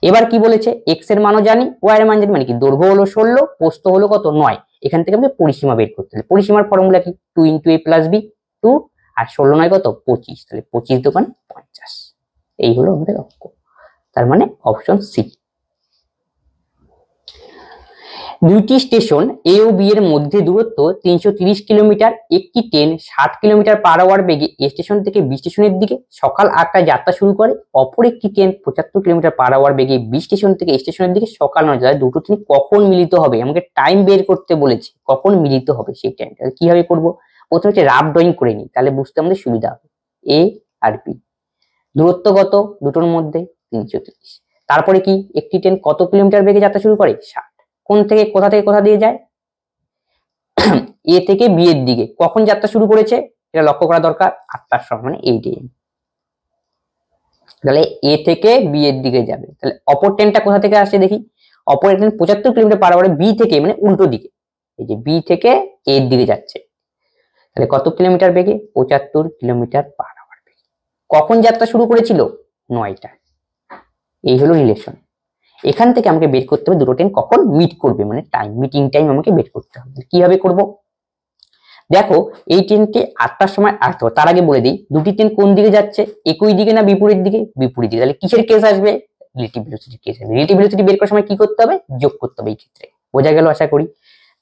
এবার কি বলেছে? x এর মানও জানি, y এর মান জানি, মানে কি দৈর্ঘ্য হলো 16, প্রস্থ হলো কত? 9। এখান থেকে আমাদের পরিসীমা বের করতে হবে। পরিসীমার ফর্মুলা কি? 2 * a + b, 2, আর 16 9 কত? 25। তাহলে 25 × 50। এই হলো আমাদের অঙ্ক। তার মানে অপশন সি। দুইটি স্টেশন এ ও বি এর মধ্যে দূরত্ব 330 কিলোমিটার। একটি ট্রেন 60 কিলোমিটার/আওয়ার বেগে এ স্টেশন থেকে বি স্টেশনের দিকে সকাল 8টায় যাত্রা শুরু করে। অপর একটি ট্রেন 75 কিলোমিটার/আওয়ার বেগে বি স্টেশন থেকে এ স্টেশনের দিকে সকাল 9টায়। দুটো ট্রেন কখন মিলিত হবে? আমাকে টাইম বের করতে বলেছে, কখন মিলিত হবে সেই টাইমটা। কিভাবে করব? প্রথমে হচ্ছে রাফ ড্রয়িং করে নিই, তাহলে বুঝতে আমাদের সুবিধা হবে। এ আর বি দূরত্ব কত দুটোর মধ্যে? 330। তারপরে কি একটি ট্রেন কত কিলোমিটার বেগে যাত্রা শুরু করে? 60। কোন থেকে কোথা থেকে কোথা দিয়ে যায়? এ থেকে বি এর দিকে। কখন যাত্রা শুরু করেছে এটা লক্ষ্য করা দরকার, 8টার সময়, মানে 8 AM। তাহলে এ থেকে বি এর দিকে যাবে। তাহলে অপর ট্রেনটা কোথা থেকে আসছে দেখি। অপর ট্রেন 75 কিলোমিটার/আওয়ারে বি থেকে, মানে উল্টো দিকে, এই যে বি থেকে এর দিকে যাচ্ছে। তাহলে কত কিলোমিটার বেগে? 75 কিলোমিটার/আওয়ার বেগে। কখন যাত্রা শুরু করেছিল? 9টায়। এই হলো রিলেশন। এখান থেকে আমাকে বের করতে হবে দুটো ট্রেন কখন মিট করবে, মানে টাইম, মিটিং টাইম আমাকে বের করতে হবে। কিভাবে করব? দেখো এই ট্রেনটি 8টার সময় আসতে হবে। তার আগে বলে দিই দুটি ট্রেন কোন দিকে যাচ্ছে, একই দিকে না বিপরীত দিকে? বিপরীত দিকে। তাহলে কিসের কেস আসবে? রিলেটিভ ভেলোসিটি কেস আসবে। রিলেটিভ ভেলোসিটি বের করার সময় কি করতে হবে? যোগ করতে হবে এই ক্ষেত্রে। বোঝা গেল আশা করি।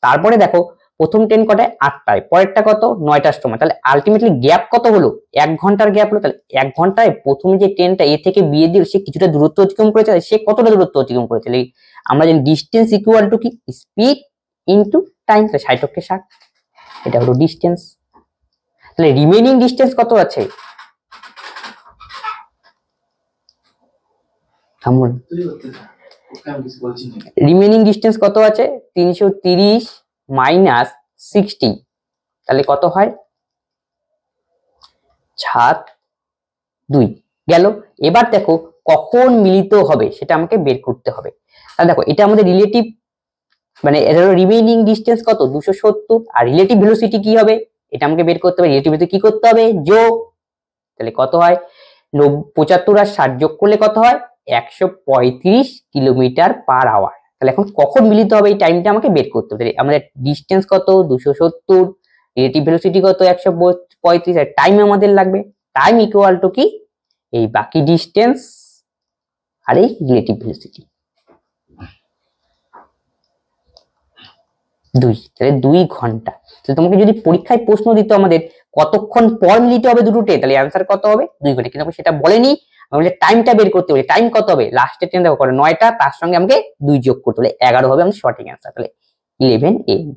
তারপরে দেখো প্রথম ট্রেন কটায়? 8টায়, পরেরটা কত? 9টার সময়। তাহলে আলটিমেটলি গ্যাপ কত হলো? 1 ঘন্টার গ্যাপ হলো। তাহলে 1 ঘন্টায় প্রথম যে ট্রেনটা এ থেকে বি এর দিকে, সে কিছুটা দূরত্ব অতিক্রম করেছে। সে কতটা দূরত্ব অতিক্রম করেছে? আমরা জানি ডিস্টেন্স ইকুয়াল টু কি? Speed into time. তাহলে 60 কে 60, এটা হলো ডিস্টেন্স। তাহলে রিমেইনিং ডিস্টেন্স কত আছে? রিমেইনিং ডিস্টেন্স কত আছে? 330 মাইনাস 60, তাহলে কত হয়? 2 গেল। এবার দেখো কখন মিলিত হবে সেটা আমাকে বের করতে হবে। তাহলে দেখো এটা আমাদের রিলেটিভ, মানে এর রিমেইনিং ডিস্টেন্স কত? 270। আর রিলেটিভ ভেলোসিটি কি হবে? এটা আমাকে বের করতে হবে। রিলেটিভ ভেলোসিটি কি করতে হবে? যোগ। তাহলে কত হয়? 75 আর 60 যোগ করলে কত হয়? 135 কিলোমিটার/আওয়ার। তাহলে এখন কখন মিলিত হবে এই টাইমটা আমাকে বের করতে হবে। আমাদের ডিস্টেন্স কত? 270, রিলেটিভ ভেলোসিটি কত? 135, আর টাইম আমাদের লাগবে। টাইম ইকুয়াল টু কি? এই বাকি ডিস্টেন্স আর এই রিলেটিভ ভেলোসিটি। 2, তাহলে 2 ঘন্টা। তাহলে তোমাকে যদি পরীক্ষায় প্রশ্ন দিত আমাদের কতক্ষণ পর মিলিত হবে দুটো ট্রেন, তাহলে অ্যান্সার কত হবে? 2 ঘন্টা। কিন্তু সেটা বলেনি, আমাদের টাইমটা বের করতে হবে। টাইম কত হবে? লাস্টের ট্রেন দেখো 9টা, তার সঙ্গে আমাকে 2 যোগ করতে হলে 11 হবে আমাদের সঠিক অ্যান্সার। তাহলে 11 AM।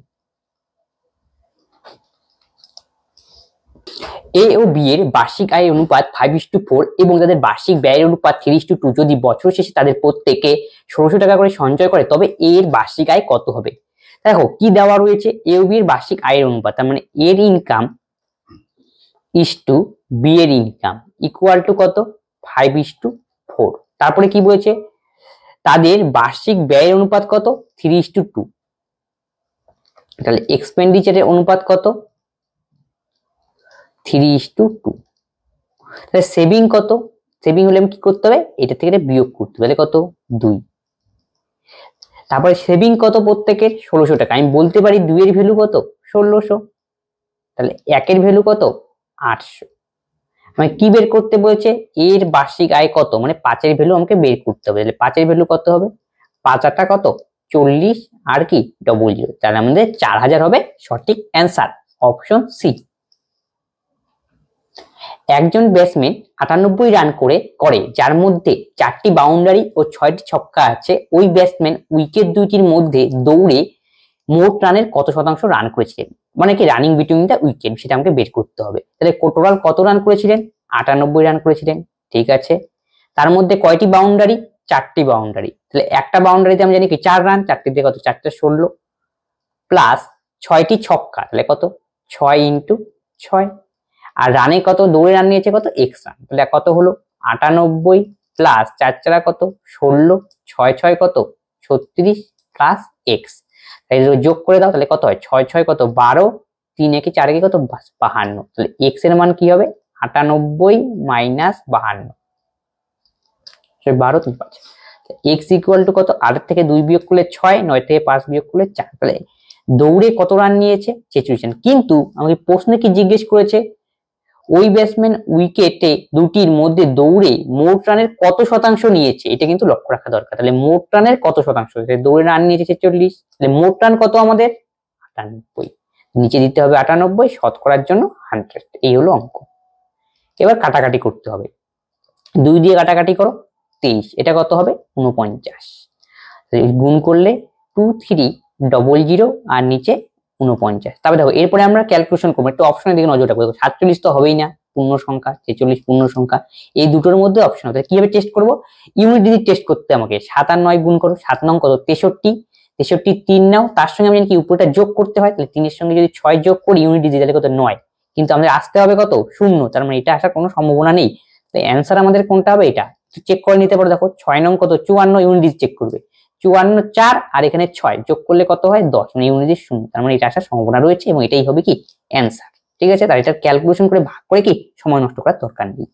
এ ও বি এর বার্ষিক আয়ের অনুপাত 5:4 এবং তাদের বার্ষিক ব্যয়ের অনুপাত 3:2। যদি বছর শেষে তাদের প্রত্যেকে 1600 টাকা করে সঞ্চয় করে তবে এর বার্ষিক আয় কত হবে? দেখো কি দেওয়া রয়েছে, এ ও বি এর বার্ষিক আয়ের অনুপাত, তার মানে এর ইনকাম ইসটু বি এর ইনকাম ইকুয়াল টু কত? 5:4। তারপরে কি বলেছে? তাদের বার্ষিক ব্যয়ের অনুপাত কত? 3:2। তাহলে এক্সপেন্ডিচারের অনুপাত কত? 3:2। তাহলে সেভিং কত? সেভিং হলে আমি কি করতে হবে? এটা থেকে এটা বিয়োগ করতে হবে। তাহলে কত? 2। তারপরে সেভিং কত প্রত্যেকের? 1600 টাকা। আমি বলতে পারি 2 এর ভ্যালু কত? 1600। তাহলে 1 এর ভ্যালু কত? 800। মানে কি বের করতে বলেছে? এর বার্ষিক আয় কত, মানে 5 এর ভ্যালু আমাকে বের করতে হবে। তাহলে 5 এর ভ্যালু কত হবে? 5 8টা কত? 40, আর কি 00। তাহলে আমাদের 4000 হবে সঠিক অ্যান্সার, অপশন সি। একজন ব্যাটসম্যান 98 রান করে যার মধ্যে 4টি বাউন্ডারি ও 6টি ছক্কা আছে। ওই ব্যাটসম্যান উইকেট দুইটির মধ্যে দৌড়ে মোট রানের কত শতাংশ রান করেছিলেন? মানে কি রানিং বিটুইন দ্য উইকেট, সেটা আমাকে বের করতে হবে। তাহলে টোটাল কত রান করেছিলেন? 98 রান করেছিলেন, ঠিক আছে। তার মধ্যে কয়টি বাউন্ডারি? 4টি বাউন্ডারি। তাহলে একটা বাউন্ডারিতে আমি জানি কি 4 রান, 4টি দিয়ে কত? 4 16 প্লাস 6টি ছক্কা, তাহলে কত? 6 ইন্টু 6। আর রানে কত? দৌড়ে রান নিয়েছে কত? x run. তাহলে কত হলো? 98 প্লাস 4 4 কত 16, 6 6 কত 36 প্লাস এক্স, তাই যোগ করে দাও তাহলে কত হয় 6 6 কত 12, 3 একে 4 একে কত 52, তাহলে এক্স এর মান কি হবে 98 মাইনাস 52, 12 3 5, এক্স ইকুয়াল টু কত 8 থেকে 2 বিয়োগ করলে 6, 9 থেকে 5 বিয়োগ করলে 4, তাহলে দৌড়ে কত রান নিয়েছে 46 রান। কিন্তু আমাকে প্রশ্নে কি জিজ্ঞেস করেছে ওই ব্যাটসম্যান উইকেটে দুটির মধ্যে দৌড়ে মোট রানের কত শতাংশ নিয়েছে, এটা কিন্তু লক্ষ্য রাখা দরকার। তাহলে মোট রানের কত শতাংশ, দৌড়ে রান নিয়েছে 46, তাহলে মোট রান কত আমাদের 98, নিচে দিতে হবে 98 শতকরার জন্য 100, এই হলো অঙ্ক। এবার কাটাকাটি করতে হবে, 2 দিয়ে কাটাকাটি করো 23, এটা কত হবে 49, গুণ করলে 2300 আর নিচে 49। তারপরে দেখো এরপরে আমরা ক্যালকুলেশন করবো, একটু অপশনের দিকে নজর রাখবো। 47 তো হবেই না, পূর্ণ সংখ্যা, 46 পূর্ণ সংখ্যা, এই দুটোর মধ্যে অপশন হবে। কিভাবে টেস্ট করবো, ইউনিট ডিজিট টেস্ট করতে আমাকে 7 আর 9 গুণ করো, 7 9 কত 63, 63 3 নাও, তার সঙ্গে আমি জানি কি উপরটা যোগ করতে হয়, তাহলে 3 এর সঙ্গে যদি 6 যোগ করি ইউনিট ডিজিট তাহলে কত 9, কিন্তু আমাদের আসতে হবে কত 0, তার মানে এটা আসার কোনো সম্ভাবনা নেই। তাই অ্যান্সার আমাদের কোনটা হবে, এটা চেক করে নিতে পারো। দেখো 6 নং কত 54, ইউনিট ডিজিট চেক করবে 54 4 আর এখানে 6 যোগ করলে কত হয় 10, মানে ইউনিট ডিজিট 0, তার মানে এটা আসার সম্ভাবনা রয়েছে এবং এটাই হবে কি অ্যান্সার। ঠিক আছে, তার এটা ক্যালকুলেশন করে ভাগ করে কি সময় নষ্ট করার দরকার নেই।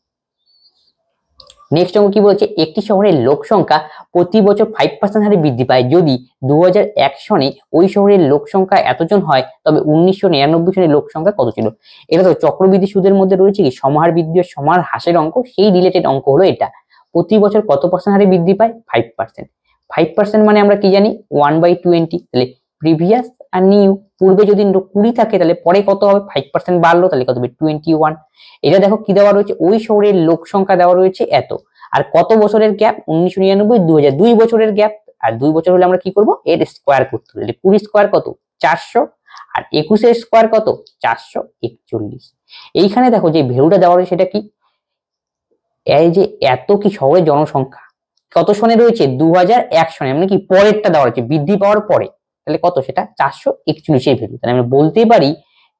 নেক্সট অঙ্ক কি বলছে, একটি শহরের লোক সংখ্যা প্রতি বছর 5% হারে বৃদ্ধি পায় যদি 2001 সনে ওই শহরের লোক সংখ্যা এতজন হয়, তবে 1999 সনে লোক সংখ্যা কত ছিল। এটা তো চক্রবৃদ্ধি সুদের মধ্যে রয়েছে কি সমাহার বৃদ্ধি ও সমাহার হ্রাসের অঙ্ক, সেই রিলেটেড অঙ্ক হলো এটা। প্রতি বছর কত পার্সেন্ট হারে বৃদ্ধি পায় 5%, 5% মানে আমরা কি জানি 1/20, তাহলে প্রিভিয়াস আর নিউ, পূর্বে যদি 20 থাকে তাহলে পরে কত হবে 5% বাড়লো, তাহলে কত হবে 21। এটা দেখো কি দেওয়া রয়েছে, ওই শহরের লোক সংখ্যা দেওয়া রয়েছে এত, আর কত বছরের গ্যাপ 1999 2000, 2 বছরের গ্যাপ, আর 2 বছর হলে আমরা কি করব এর স্কোয়ার করতে হবে, 20 স্কোয়ার কত 400 আর 21 এর স্কোয়ার কত 441। এইখানে দেখো যে ভ্যালুটা দেওয়া রয়েছে সেটা কি, এই যে এত কি শহরের জনসংখ্যা কত সনে রয়েছে 2001 সনে, মানে কি পরেরটা দেওয়া রয়েছে বৃদ্ধি পাওয়ার পরে, তাহলে কত সেটা 441 এর ভ্যালু, তাহলে আমরা বলতেই পারি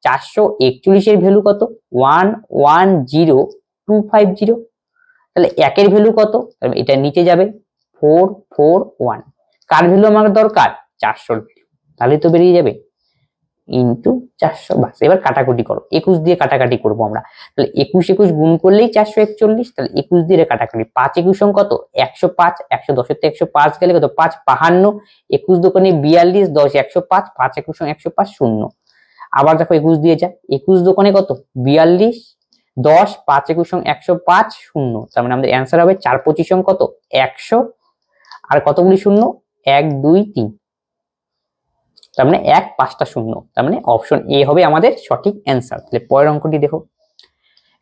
441 এর ভ্যালু কত 110250, তাহলে একের ভ্যালু কত, এটা নিচে যাবে 441, কার ভ্যালু আমার দরকার 400 ভ্যালু, তাহলে তো বেরিয়ে যাবে ইন্টু 400। বাস এবার কাটাকুটি করো, 21 দিয়ে কাটাকাটি করবো আমরা, তাহলে 21 21 গুণ করলেই 441, তাহলে 21 দিয়ে কাটাকাটি 5 21 কত 105, 110 থেকে 105 গেলে কত 5 52, 21 দোকানে 42, 10 105, 5 21 105 0। আবার দেখো 21 দিয়ে যা, 21 দোকানে কত 42, 10 5 21 105 0, তার মানে আমাদের অ্যান্সার হবে 4 25 কত 100, আর কতগুলি শূন্য 1 2 3, তার মানে 1 5টা শূন্য, তার মানে অপশন এ হবে আমাদের সঠিক অ্যান্সার। তাহলে পরের অঙ্কটি দেখো,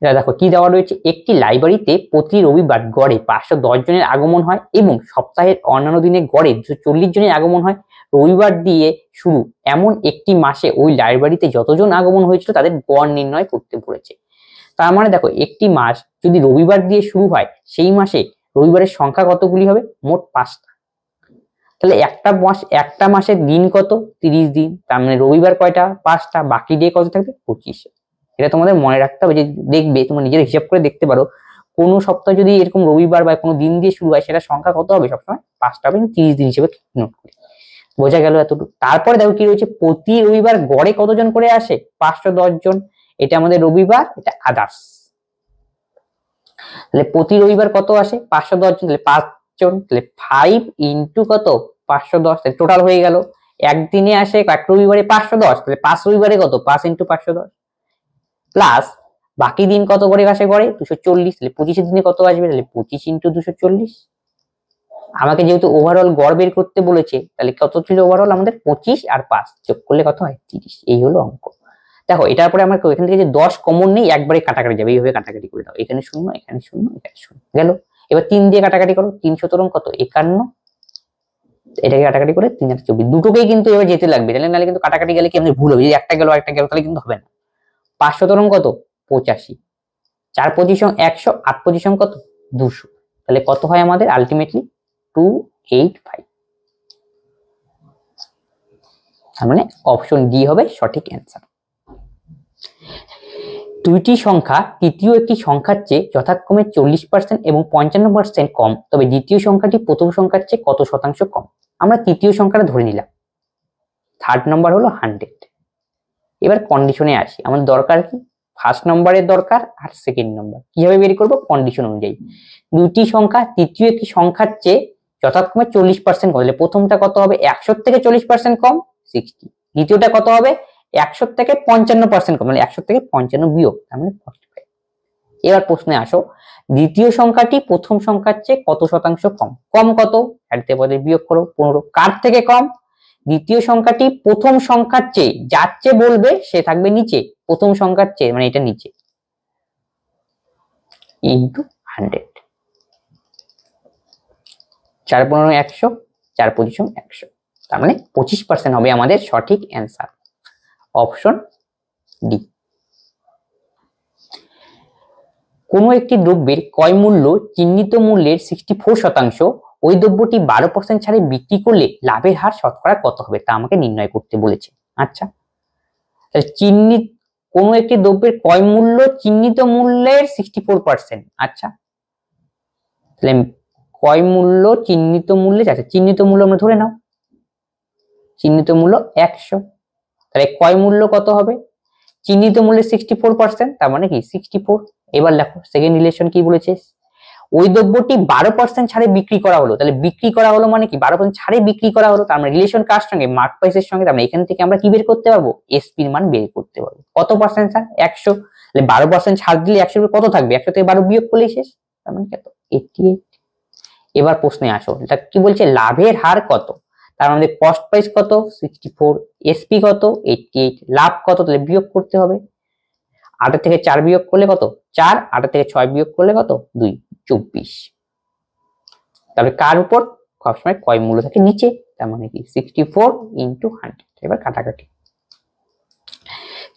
এটা দেখো কি দেওয়া রয়েছে, একটি লাইব্রেরিতে প্রতি রবিবার গড়ে 510 জনের আগমন হয় এবং সপ্তাহের অন্যান্য দিনে গড়ে 240 জনের আগমন হয়। রবিবার দিয়ে শুরু এমন একটি মাসে ওই লাইব্রেরিতে যতজন আগমন হয়েছিল তাদের গড় নির্ণয় করতে বলেছে। তার মানে দেখো একটি মাস যদি রবিবার দিয়ে শুরু হয়, সেই মাসে রবিবারের সংখ্যা কতগুলি হবে মোট 5টা, তাহলে একটা মাসের দিন কত 30 দিন, তার মানে রবিবার কয়টা 5টা, বাকি দিয়ে কত থাকবে 25। এটা তোমাদের মনে রাখতে হবে, যে দেখবে তোমরা নিজের হিসাব করে দেখতে পারো কোনো সপ্তাহ যদি এরকম রবিবার বা কোনো দিন দিয়ে শুরু হয় সেটা সংখ্যা কত হবে সবসময় 5টা হবে, 30 দিন হিসেবে নোট করি। বোঝা গেল এতটুকু। তারপরে দেখো কি রয়েছে, প্রতি রবিবার গড়ে কতজন করে আসে 510 জন, এটা আমাদের রবিবার, এটা আদার্স। তাহলে প্রতি রবিবার কত আসে 510 জন, তাহলে 5 জন, তাহলে 5 ইন্টু কত 510, তাহলে টোটাল হয়ে গেল একদিনে আসে এক রবিবারে 510, তাহলে 5 রবিবারে কত 5 ইন্টু 510 প্লাস বাকি দিন কত করে আসে গড়ে 240, তাহলে 25 দিনে কত আসবে, তাহলে 25 ইন্টু 240। আমাকে যেহেতু ওভারঅল গড় বের করতে বলেছে, তাহলে কত ছিল ওভারঅল আমাদের 25 আর 5 যোগ করলে কত হয় 30, এই হলো অঙ্ক। দেখো এটার পরে আমরা এখান থেকে যে 10 কমন নেই একবারে কাটাকাটি যাবে, এইভাবে কাটাকাটি করে দাও, এখানে শূন্য এখানে শূন্য এখানে শূন্য গেল। এবার 3 দিয়ে কাটাকাটি করো, 3 17 কত 51, এটাকে কাটাকাটি করে 3 আর 24, দুটোকেই কিন্তু এবার যেতে লাগবে, তাহলে নাহলে কিন্তু কাটাকাটি গেলে কি আমাদের ভুল হবে, যদি একটা গেল আরেকটা গেল তাহলে কিন্তু হবে না। 5 17 কত 85, 4 25 100, 8 25 কত 200, তাহলে কত হয় আমাদের আলটিমেটলি 285, তার মানে অপশন ডি হবে সঠিক অ্যান্সার। দুইটি সংখ্যা তৃতীয় একটি সংখ্যার চেয়ে যথাক্রমে 40% এবং 55% কম, তবে দ্বিতীয় সংখ্যাটি প্রথম সংখ্যার চেয়ে কত শতাংশ কম? আমরা তৃতীয় সংখ্যাটা ধরে নিলাম, থার্ড নাম্বার হলো 100। এবার কন্ডিশনে আসি, আমাদের দরকার কি, ফার্স্ট নম্বরের দরকার আর সেকেন্ড নম্বর। কিভাবে বের করবো? কন্ডিশন অনুযায়ী। দুইটি সংখ্যা তৃতীয় একটি সংখ্যার চেয়ে যথাক্রমে 40% কম, প্রথমটা কত হবে? 100 থেকে 40% কম, 60। দ্বিতীয়টা কত হবে? 100 থেকে 55% কম, মানে 100 থেকে 55 বিয়োগ, তার মানে 45। এবার প্রশ্নে আসো, দ্বিতীয় সংখ্যাটি প্রথম সংখ্যার চেয়ে কত শতাংশ কম? কম কত? সারিতে পদে বিয়োগ করো 15। কার থেকে কম? দ্বিতীয় সংখ্যাটি প্রথম সংখ্যার চেয়ে, যার চেয়ে বলবে সে থাকবে নিচে, প্রথম সংখ্যার চেয়ে মানে এটা নিচে, ইন্টু 100। 4 15 100, 4 25 100, তার মানে 25% হবে আমাদের সঠিক অ্যান্সার, অপশন ডি। কোনো একটি দ্রব্যের ক্রয় মূল্য চিহ্নিত মূল্যের 64%, ওই দ্রব্যটি 12% ছাড়ে বিক্রি করলে লাভের হার শতকরা কত হবে, তা আমাকে নির্ণয় করতে বলেছে। আচ্ছা, চিহ্নিত কোনো একটি দ্রব্যের ক্রয় মূল্য চিহ্নিত মূল্যের 64%। আচ্ছা, তাহলে ক্রয় মূল্য চিহ্নিত মূল্যে, আচ্ছা চিহ্নিত মূল্য আমরা ধরে নাও, চিহ্নিত মূল্য 100, তাহলে ক্রয় মূল্য কত হবে? চিহ্নিত মূল্যের 64%, তার মানে কি 64। এবার দেখো সেকেন্ড রিলেশন কি বলেছে, ওই দ্রব্যটি 12% ছাড়ে বিক্রি করা হলো, তাহলে বিক্রি করা হলো মানে কি 12% ছাড়ে বিক্রি করা হলো, তার মানে রিলেশন কার সঙ্গে? মার্ক প্রাইসের সঙ্গে। তার মানে এখান থেকে আমরা কি বের করতে পারবো? এসপির মান বের করতে পারবো। কত পার্সেন্ট স্যার? 100, তাহলে 12% ছাড় দিলে 100 কত থাকবে? 100 থেকে 12 বিয়োগ করলেই শেষ, তার মানে কত? 88। এবার প্রশ্নে আসো, এটা কি বলছে? লাভের হার কত? তার মানে কস্ট প্রাইস কত? 64, এসপি কত? 88, লাভ কত? তাহলে বিয়োগ করতে হবে, 8 থেকে 4 বিয়োগ করলে কত? 4, 8 থেকে 6 বিয়োগ করলে কত? 2, 24। তারপরে কার উপর? সবসময় ক্রয় মূল্য থাকে নিচে, তার মানে কি 64 ইন্টু 100। এবার কাটাকাটি,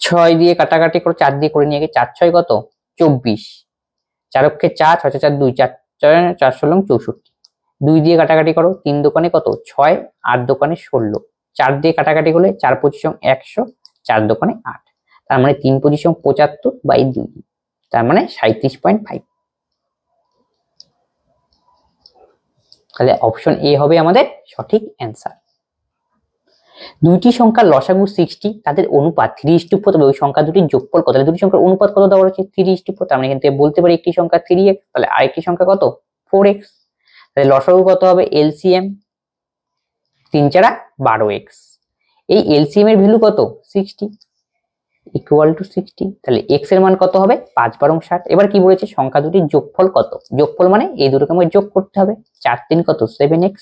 6 দিয়ে কাটাকাটি করো, 4 দিয়ে করে নিয়ে গিয়ে 4 6 কত? 24, 4 অক্ষে 4, 6 4 2, 4 4 16 64। 2 দিয়ে কাটাকাটি করো, 3 দোকানে কত? 6, 8 দোকানে 16, 4 দিয়ে কাটাকাটি করলে 4 25 100, 4 দোকানে 8, তার মানে 3 25 75/2, তার মানে 37.5। তাহলে অপশন এ হবে আমাদের সঠিক অ্যান্সার। দুইটি সংখ্যার লসাগু 60, তাদের অনুপাত 3:4, তবে ওই সংখ্যা দুটির যোগফল কত? তাহলে দুটি সংখ্যার অনুপাত কত দেওয়া হচ্ছে? 3:4, তার মানে এখান থেকে বলতে পারি একটি সংখ্যা 3x, তাহলে আরেকটি সংখ্যা কত? 4x। তাহলে লসাগু কত হবে? এলসিএম 3 4 12x, এই এলসিএম এর ভ্যালু কত? 60 ইকুয়াল টু 60, তাহলে x এর মান কত হবে? 5 12 60। এবার কি বলেছে? সংখ্যা দুটির যোগফল কত? যোগফল মানে এই দুটোকে আমাকে যোগ করতে হবে, 4 3 কত? 7x,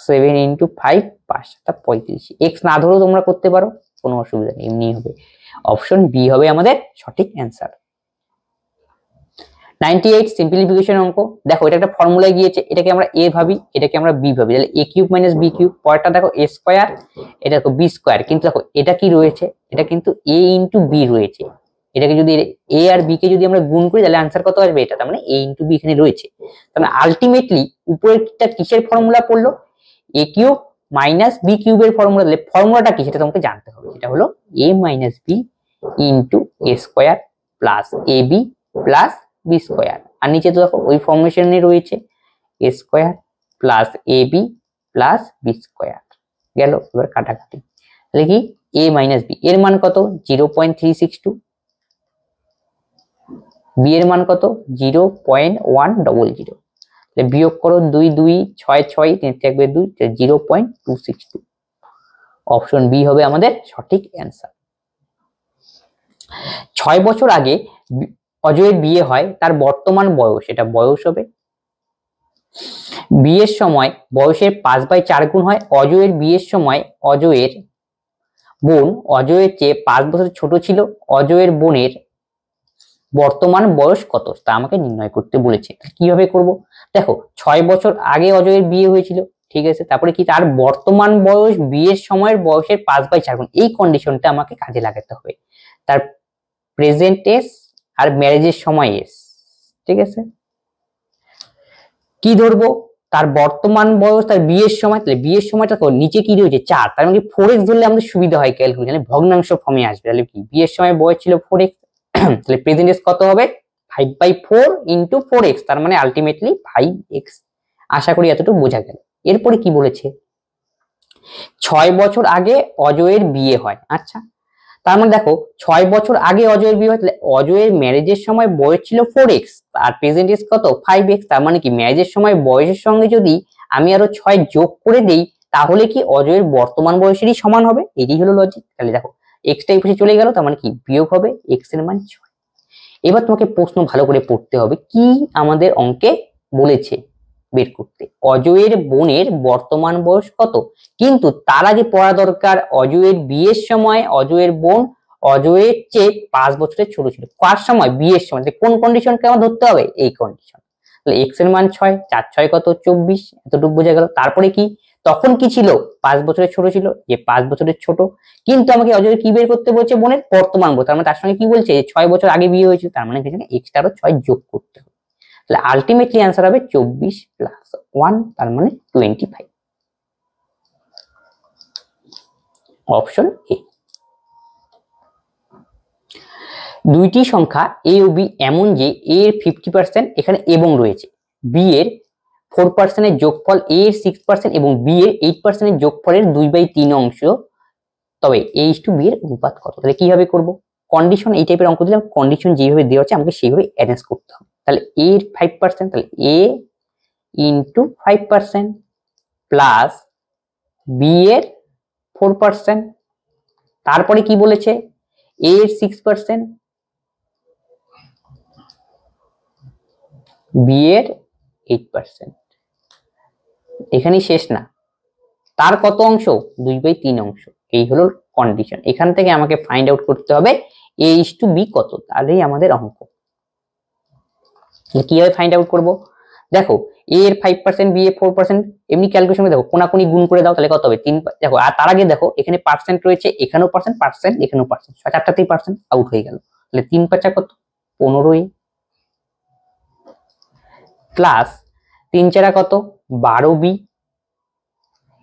7 into 5 5 35। x না ধরেও তোমরা করতে পারো, কোনো অসুবিধা নেই, এমনি হবে। অপশন বি হবে আমাদের সঠিক অ্যান্সার। 98 সিম্পলিফিকেশন অঙ্ক। দেখো এটা একটা ফর্মুলায় গিয়েছে, এটাকে আমরা a ভাবি, এটাকে আমরা b ভাবি, তাহলে a cube minus b cube, পরেরটা দেখো a স্কয়ার, এটা দেখো b স্কয়ার, কিন্তু দেখো এটা কি রয়েছে? এটা কিন্তু a ইন্টু b রয়েছে, এটাকে যদি a আর b কে যদি আমরা গুণ করি তাহলে आंसर কত আসবে? এটা, তার মানে a ইন্টু b এখানে রয়েছে। তাহলে আলটিমেটলি উপরেরটা কিসের ফর্মুলা পড়লো? a কিউব মাইনাস b কিউবের ফর্মুলা, তাহলে ফর্মুলাটা কি সেটা তোমাকে জানতে হবে। এটা হলো a minus b into a square plus ab plus b square, আর নিচে তো দেখো ওই ফর্মেশনে রয়েছে a square plus ab plus b square. গেল, এবার কাটাকাটি, তাহলে কি a মাইনাস b এর মান কত? 0.362, b এর মান কত? 0.100, তাহলে বিয়োগ করো 2 2 6 6 3 থাকবে 2, 0.262। অপশন বি হবে আমাদের সঠিক অ্যান্সার। 6 বছর আগে অজয়ের বিয়ে হয়, তার বর্তমান বয়স, এটা বয়স হবে। বিয়ের সময় বয়সের 5/4 গুণ হয়। অজয়ের বিয়ের সময় অজয়ের বোন অজয়ের চেয়ে 5 বছর ছোট ছিল। অজয়ের বোনের বর্তমান বয়স কত? তা আমাকে নির্ণয় করতে বলেছে। কিভাবে করব? দেখো 6 বছর আগে অজয়ের বিয়ে হয়েছিল, ঠিক আছে, তারপরে কি তার বর্তমান বয়স বিয়ের সময়ের বয়সের 5/4 গুণ, এই কন্ডিশনটা আমাকে কাজে লাগাতে হবে। তার প্রেজেন্ট এজ আর ম্যারেজের সময় এজ, ঠিক আছে। কি ধরবো? তার বর্তমান বয়স তার বিয়ের সময়, তাহলে বিয়ের সময়টা নিচে কি রয়েছে? 4, তার মানে 4x ধরলে আমাদের সুবিধা হয় ক্যালকুলেশনে, ভগ্নাংশ ফর্মে আসবে। তাহলে কি বিয়ের সময় বয়স ছিল 4x, তাহলে প্রেজেন্ট এজ কত হবে 5/4 ইন্টু 4x, তার মানে আলটিমেটলি 5x। আশা করি এতটুকু বোঝা গেল। এরপরে কি বলেছে, 6 বছর আগে অজয়ের বিয়ে হয়। আচ্ছা, তার মানে দেখো 6 বছর আগে অজয়ের বিয়ে হয়, তাহলে অজয়ের ম্যারেজের সময় বয়স ছিল 4x আর প্রেজেন্ট এজ কত 5x, তার মানে কি ম্যারেজের সময় বয়সের সঙ্গে যদি আমি আরো 6 যোগ করে দেই তাহলে কি অজয়ের বর্তমান বয়সেরই সমান হবে, এটাই হলো লজিক। তাহলে দেখো x টা এই পাশে চলে গেল, তার মানে কি বিয়োগ হবে x এর মান 6। এবার তোমাকে প্রশ্ন ভালো করে পড়তে হবে, কি আমাদের অঙ্কে বলেছে বের করতে, অজয়ের বোনের বর্তমান বয়স কত। কিন্তু তার আগে পড়া দরকার অজয়ের বিয়ের সময় অজয়ের বোন অজয়ের চেয়ে 5 বছরের ছোট ছিল। কার সময়, বিয়ের সময়। কোন কন্ডিশনকে আমার ধরতে হবে, এই কন্ডিশন। তাহলে x এর মান 6, 4 6 কত 24, এতটুকু বোঝা গেল। তারপরে কি, তখন কি ছিল, 5 বছরের ছোট ছিল, যে 5 বছরের ছোট। কিন্তু আমাকে অজয়ের কি বের করতে বলছে, বোনের বর্তমান বয়স, তার মানে তার সঙ্গে কি বলছে 6 বছর আগে বিয়ে হয়েছিল, তার মানে এক্সট্রা আরো 6 যোগ করতে হবে। তাহলে আলটিমেটলি অ্যান্সার হবে 24 প্লাস 1, তার মানে 25। Option A. দুইটি সংখ্যা a ও b এমন যে a এর 50% এখানে এবং রয়েছে, b এর 4% এর যোগফল a এর 6% এবং b এর 8% এর যোগফলের 2/3 অংশ, তবে a/b এর অনুপাত কত। তাহলে কিভাবে করব, কন্ডিশন এই টাইপের অঙ্ক দিলে কন্ডিশন যেভাবে দেওয়া আছে আমাকে সেইভাবে অ্যারেঞ্জ করতে হবে। তাহলে a এর 5%, তাহলে a ইন্টু 5% প্লাস b এর 4%, তারপরে কি বলেছে a এর 6%, b এর 8%। এখানেই শেষ না, তার কত অংশ, 2/3 অংশ। এই হলো কন্ডিশন। এখান থেকে আমাকে ফাইন্ড আউট করতে হবে a/b কত, তাহলেই আমাদের অঙ্ক। কিভাবে ফাইন্ড আউট করব, দেখো a এর 5% b এর 4%, এমনি ক্যালকুলেশনে দেখো কোনাকুনি গুণ করে দাও, তাহলে কত হবে 3। দেখো আর তার আগে দেখো এখানে পার্সেন্ট রয়েছে, এখানেও পার্সেন্ট, এখানেও পার্সেন্ট, 4টাতেই পার্সেন্ট, আউট হয়ে গেল। তাহলে 3 5 কত 15a প্লাস 3 4 কত 12b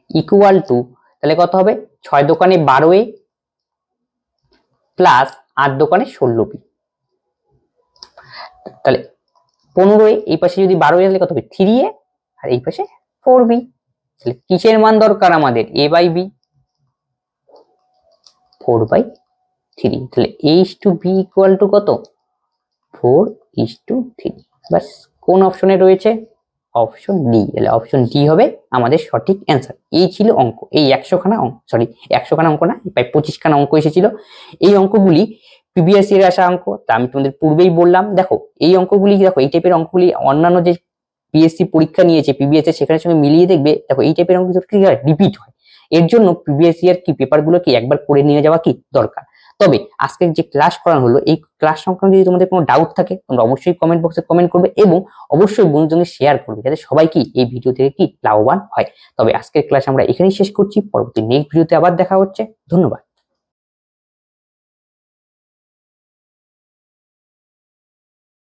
ইকুয়াল টু, তাহলে কত হবে 6 দোকানে 12a প্লাস 8 দোকানে 16b, তাহলে 15a, এই পাশে যদি 12a তাহলে কত হবে 3a আর এই পাশে 4b। তাহলে কিসের মান দরকার আমাদের, a/b 4/3। তাহলে a/b ইকুয়াল টু কত 4:3। বাস, কোন অপশনে রয়েছে, অপশন ডি। তাহলে অপশন ডি হবে আমাদের সঠিক অ্যান্সার। এই ছিল অঙ্ক, এই 100খানা অঙ্ক, সরি 100খানা অঙ্ক না, প্রায় 25খানা অঙ্ক এসেছিল। এই অঙ্কগুলি প্রিভিয়াস ইয়ারে আসা অঙ্ক, তা আমি তোমাদের পূর্বেই বললাম। দেখো এই অঙ্কগুলি, দেখো এই টাইপের অঙ্কগুলি অন্যান্য যে পিএসসি পরীক্ষা নিয়েছে প্রিভিয়াস ইয়ার, সেখানের সঙ্গে মিলিয়ে দেখবে, দেখো এই টাইপের অঙ্ক রিপিট হয়। এর জন্য প্রিভিয়াস ইয়ার কি পেপারগুলো কি একবার করে নিয়ে যাওয়া কি দরকার। তবে আজকে যে ক্লাস করানো হলো, এই ক্লাস সংক্রান্ত যদি তোমাদের কোনো ডাউট থাকে তোমরা অবশ্যই কমেন্ট বক্সে কমেন্ট করবে এবং অবশ্যই বন্ধুদের শেয়ার করবে, যাতে সবাই কি এই ভিডিও থেকে কি লাভবান হয়। তবে আজকের ক্লাস আমরা এখানেই শেষ করছি, পরবর্তী নেক্সট ভিডিওতে আবার দেখা হচ্ছে। ধন্যবাদ।